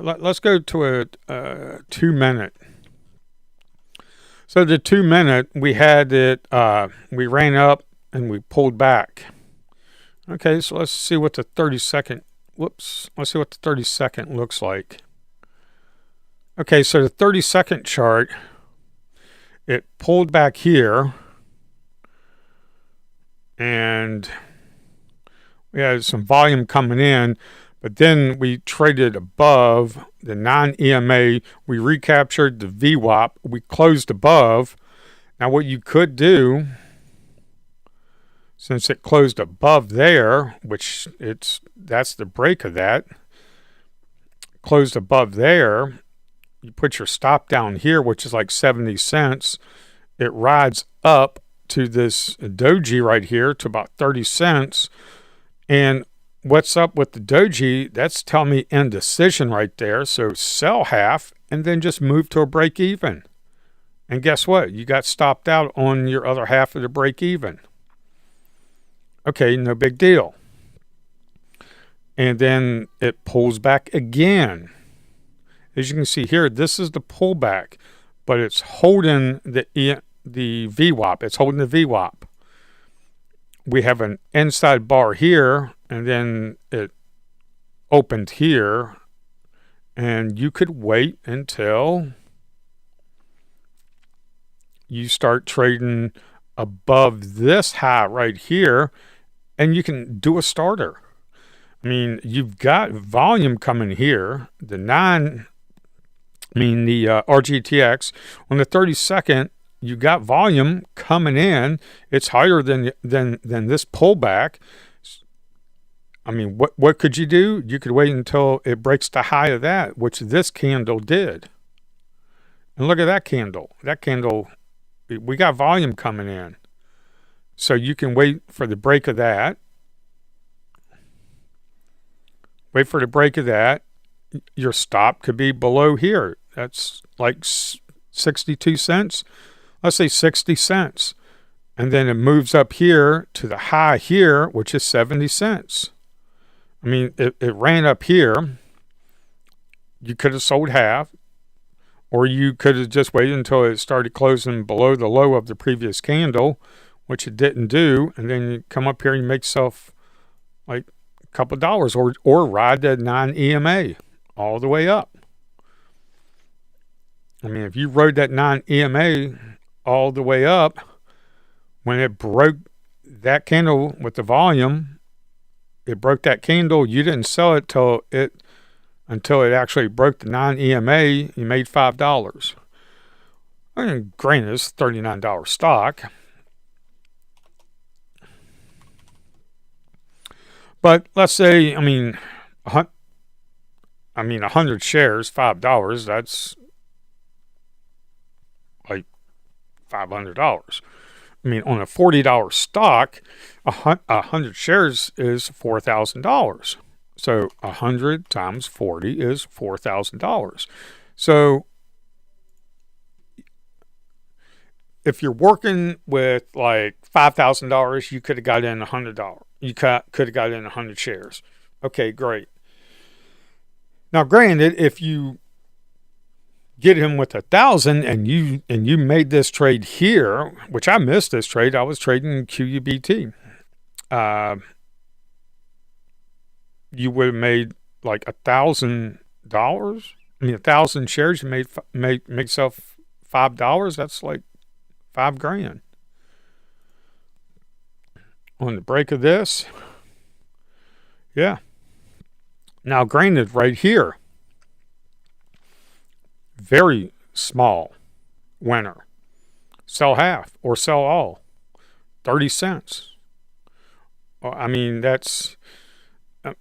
let's go to a 2 minute. So the 2 minute, we had it, we ran up and we pulled back. Okay, so let's see what the 30-second, let's see what the 30-second looks like. Okay, so the 30-second chart, it pulled back here, and we had some volume coming in, but then we traded above the non-EMA. We recaptured the VWAP. We closed above. Now what you could do, since it closed above there, which that's the break of that, closed above there, you put your stop down here, which is like 70 cents. It rides up to this doji right here to about 30 cents. And what's up with the doji? That's telling me indecision right there. So sell half and then just move to a break even. And guess what? You got stopped out on your other half of the break even. Okay, no big deal. And then it pulls back again. As you can see here, this is the pullback, but it's holding the VWAP. It's holding the VWAP. We have an inside bar here, and then it opened here, and you could wait until you start trading above this high right here, and you can do a starter. I mean, you've got volume coming here. The RGTX on the 30-second, you got volume coming in. It's higher than this pullback. I mean, what could you do? You could wait until it breaks the high of that, which this candle did. And look at that candle. That candle, we got volume coming in. So you can wait for the break of that. Wait for the break of that. Your stop could be below here. That's like 62 cents. Let's say 60 cents. And then it moves up here to the high here, which is 70 cents. I mean, it ran up here. You could have sold half, or you could have just waited until it started closing below the low of the previous candle, which it didn't do. And then you come up here and you make yourself like a couple of dollars, or ride that non-EMA all the way up. I mean, if you rode that non-EMA all the way up, when it broke that candle with the volume, it broke that candle, you didn't sell it until it actually broke the non-EMA, you made $5. I mean, granted, it's $39 stock. But let's say, 100 shares, $5, that's like $500. I mean, on a $40 stock, 100 shares is $4,000. So 100 times 40 is $4,000. So if you're working with like $5,000, you could have got in $100. You could have got in 100 shares. Okay, great. Now, granted, if you get him with 1,000 and you made this trade here, which I missed this trade. I was trading QUBT. You would have made like $1,000. I mean, 1,000 shares. You make yourself $5. That's like $5,000 on the break of this. Yeah. Now, granted, right here, very small winner. Sell half or sell all. 30 cents. I mean, that's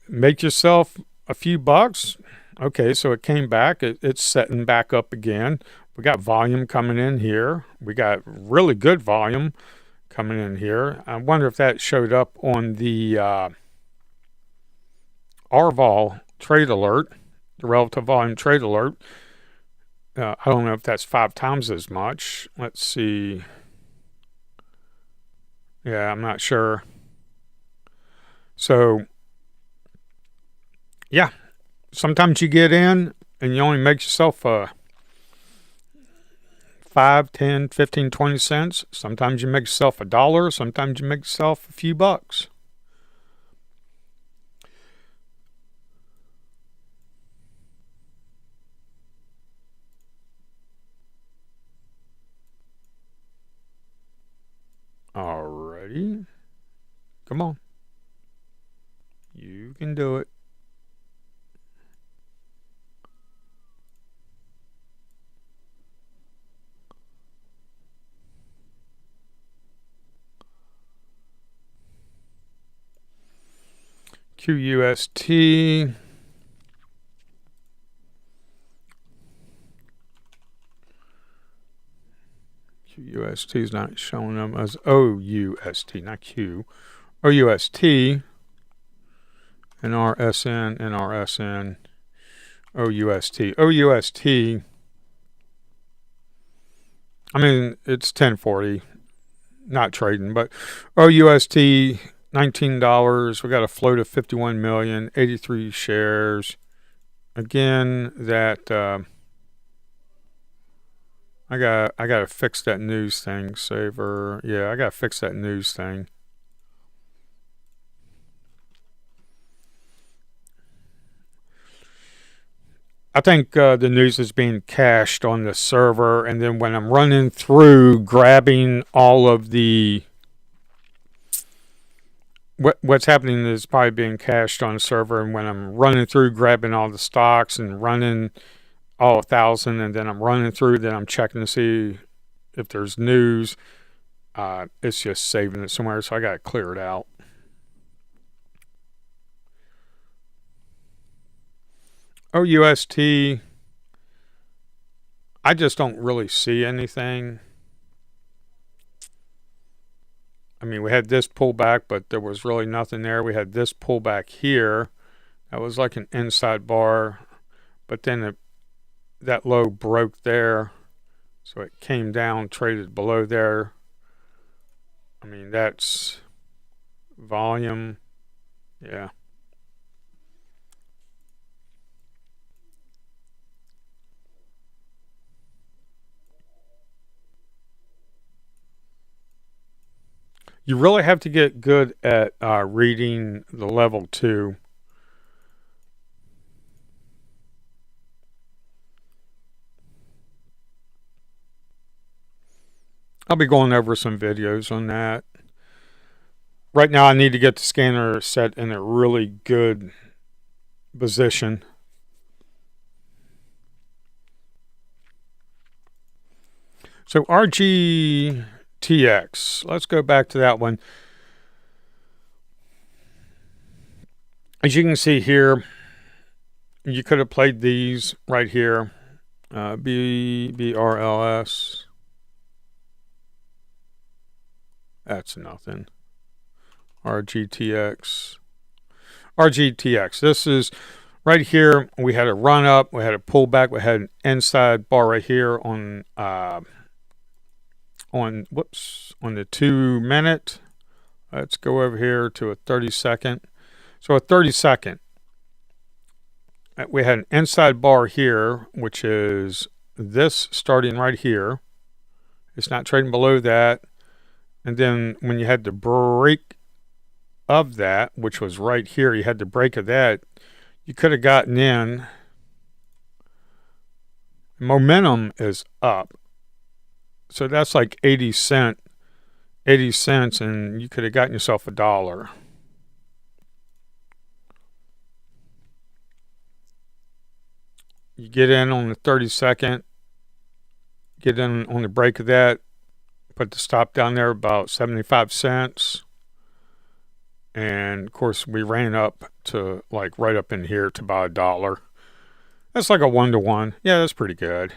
make yourself a few bucks. Okay, so it came back. It's setting back up again. We got volume coming in here. We got really good volume coming in here. I wonder if that showed up on the RVOL trade alert, the relative volume trade alert. I don't know if that's 5 times as much. Let's see. Yeah, I'm not sure. So, yeah, sometimes you get in and you only make yourself 5, 10, 15, 20 cents. Sometimes you make yourself $1. Sometimes you make yourself a few bucks. Alrighty. Come on. You can do it. QUST. QUST is not showing them as OUST, not Q. OUST, NRSN, NRSN, OUST. OUST, I mean, it's 1040, not trading, but OUST, $19. We got a float of 51 million, 83 shares. Again, that I gotta fix that news thing, saver. Yeah, I gotta fix that news thing. I think the news is being cached on the server, and then when I'm running through, grabbing all of the what's happening is probably being cached on the server, and when I'm running through, grabbing all the stocks and running all 1,000, and then I'm running through, then I'm checking to see if there's news. It's just saving it somewhere, so I got to clear it out. OUST, I just don't really see anything. I mean, we had this pullback, but there was really nothing there. We had this pullback here. That was like an inside bar, but then that low broke there, so it came down, traded below there. I mean, that's volume. Yeah. You really have to get good at reading the level 2. I'll be going over some videos on that. Right now I need to get the scanner set in a really good position. So RGTX, let's go back to that one. As you can see here, you could have played these right here. BRLS. That's nothing. RGTX. RGTX. This is right here. We had a run up. We had a pullback. We had an inside bar right here on the 2 minute. Let's go over here to a 30-second. So a 30-second. We had an inside bar here, which is this starting right here. It's not trading below that. And then when you had the break of that, which was right here, you had the break of that, you could have gotten in. Momentum is up. So that's like 80 cents, and you could have gotten yourself $1. You get in on the 30-second, get in on the break of that, put the stop down there about 75 cents. And of course, we ran up to like right up in here to about $1. That's like a 1-to-1. Yeah, that's pretty good.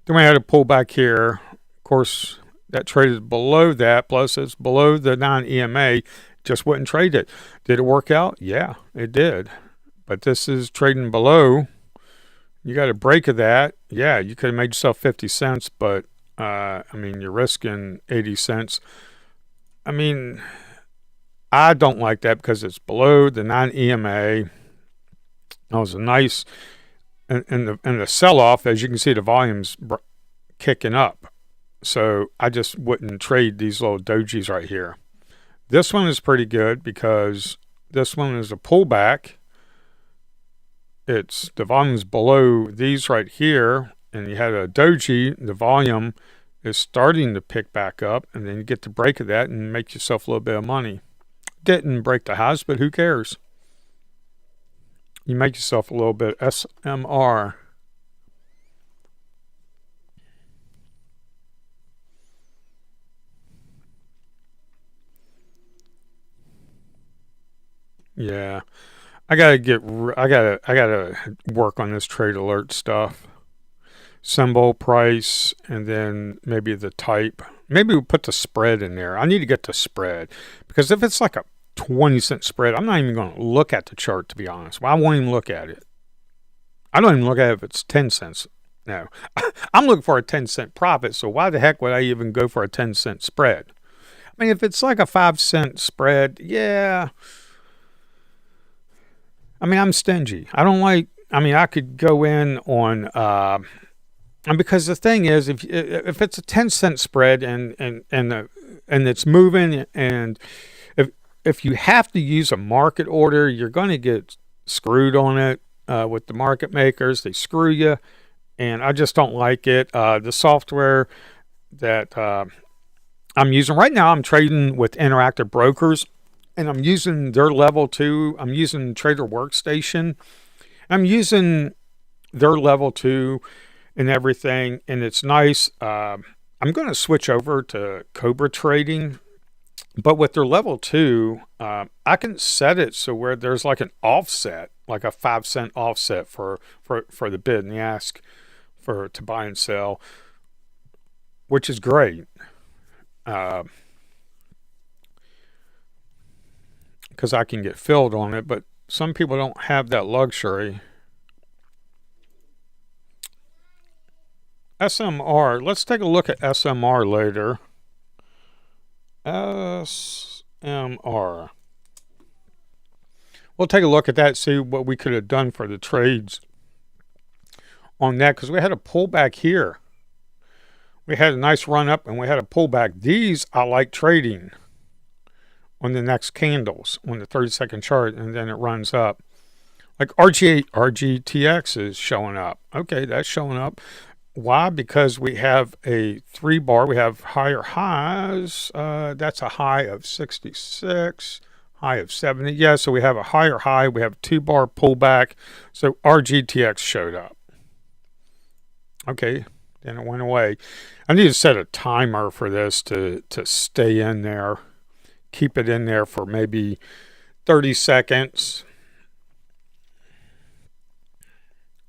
Then we had a pullback here. Of course, that traded below that, plus it's below the non-EMA. Just wouldn't trade it. Did it work out? Yeah, it did. But this is trading below. You got a break of that. Yeah, you could have made yourself 50 cents, but I mean, you're risking 80 cents. I mean, I don't like that because it's below the non-EMA. That was a nice, and the sell-off, as you can see, the volume's kicking up. So I just wouldn't trade these little dojis right here. This one is pretty good because this one is a pullback. It's the volume's below these right here, and you had a doji. The volume is starting to pick back up, and then you get the break of that and make yourself a little bit of money. Didn't break the highs, but who cares? You make yourself a little bit. SMR. Yeah, I gotta work on this trade alert stuff. Symbol, price, and then maybe the type. Maybe we'll put the spread in there. I need to get the spread because if it's like a 20-cent spread, I'm not even going to look at the chart, to be honest. Well, I won't even look at it. I don't even look at it if it's 10 cents. No, I'm looking for a 10-cent profit. So why the heck would I even go for a 10-cent spread? I mean, if it's like a 5-cent spread, yeah. I mean, I'm stingy. I don't like. I mean, I could go in on. And because the thing is, if it's a 10-cent spread and it's moving, and if you have to use a market order, you're going to get screwed on it with the market makers. They screw you, and I just don't like it. The software that I'm using right now, I'm trading with Interactive Brokers, and I'm using their level 2. I'm using Trader Workstation. I'm using their level 2. And everything, and it's nice. I'm going to switch over to Cobra Trading, but with their level 2, I can set it so where there's like an offset, like a 5-cent offset for the bid and the ask to buy and sell, which is great. Because I can get filled on it, but some people don't have that luxury. SMR. Let's take a look at SMR later. SMR. We'll take a look at that, see what we could have done for the trades on that, because we had a pullback here. We had a nice run up and we had a pullback. These I like trading on the next candles on the 30-second chart, and then it runs up. Like RGTX is showing up. Okay, that's showing up. Why? Because we have a 3-bar. We have higher highs. That's a high of 66, high of 70. Yeah, so we have a higher high. We have a 2-bar pullback. So RGTX showed up. Okay, then it went away. I need to set a timer for this to stay in there. Keep it in there for maybe 30 seconds.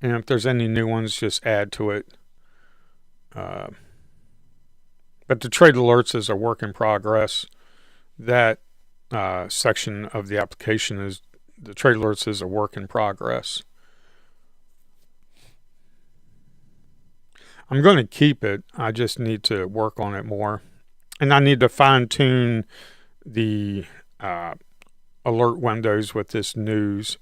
And if there's any new ones, just add to it. But But the trade alerts is a work in progress. That section of the application is the trade alerts is a work in progress. I'm going to keep it. I just need to work on it more. And I need to fine tune the alert windows with this news.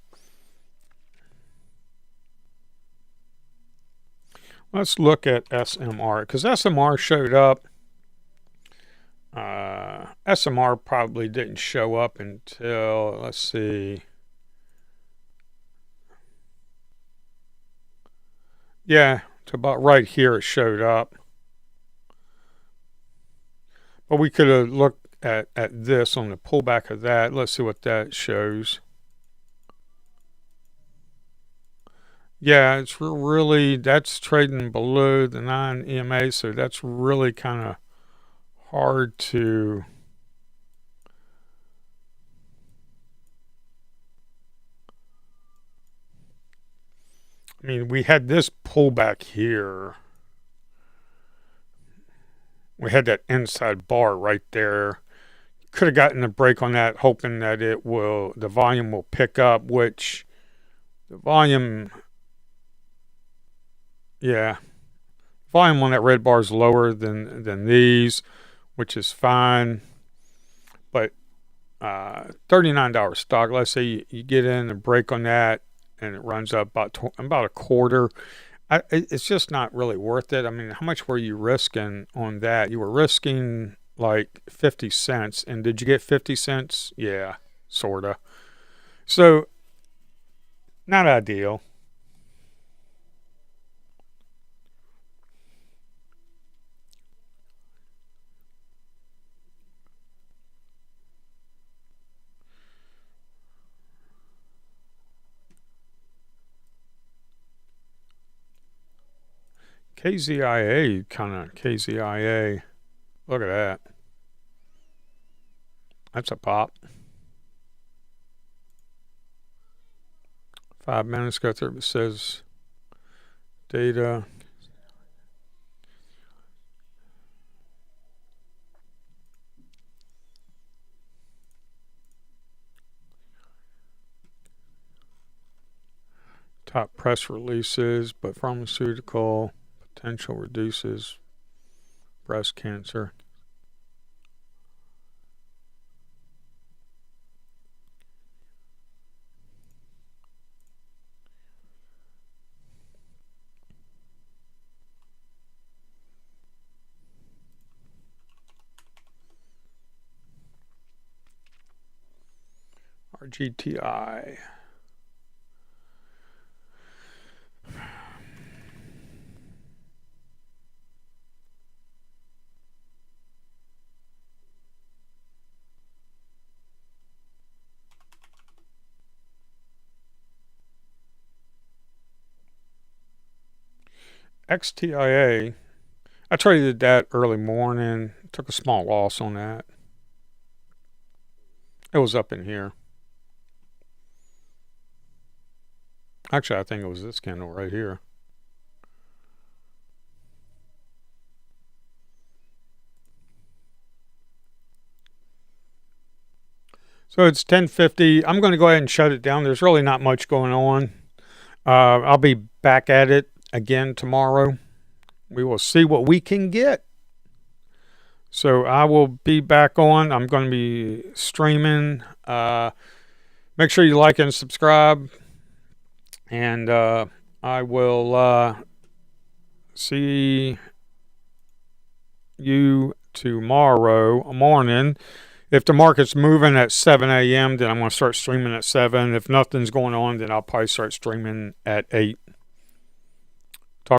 Let's look at SMR, because SMR showed up. SMR probably didn't show up until, let's see. Yeah, it's about right here it showed up. But we could have looked at this on the pullback of that. Let's see what that shows. Yeah, it's really, that's trading below the 9 EMA, so that's really kind of hard to I mean, we had this pullback here. We had that inside bar right there. Could have gotten a break on that, hoping that the volume will pick up, which the volume, yeah, volume on that red bar is lower than these, which is fine. But $39 stock, let's say you get in a break on that and it runs up about a quarter. It's just not really worth it. I mean, how much were you risking on that? You were risking like 50 cents. And did you get 50 cents? Yeah, sort of. So, not ideal. KZIA. Look at that. That's a pop. 5 minutes go through. It says data. Top press releases, but pharmaceutical potential reduces breast cancer. RGTI. XTIA, I traded that early morning, took a small loss on that. It was up in here. Actually, I think it was this candle right here. So it's 10:50. I'm going to go ahead and shut it down. There's really not much going on. I'll be back at it again tomorrow. We will see what we can get. So I will be back on. I'm going to be streaming. Make sure you like and subscribe. And I will see you tomorrow morning. If the market's moving at 7 a.m., then I'm going to start streaming at 7. If nothing's going on, then I'll probably start streaming at 8.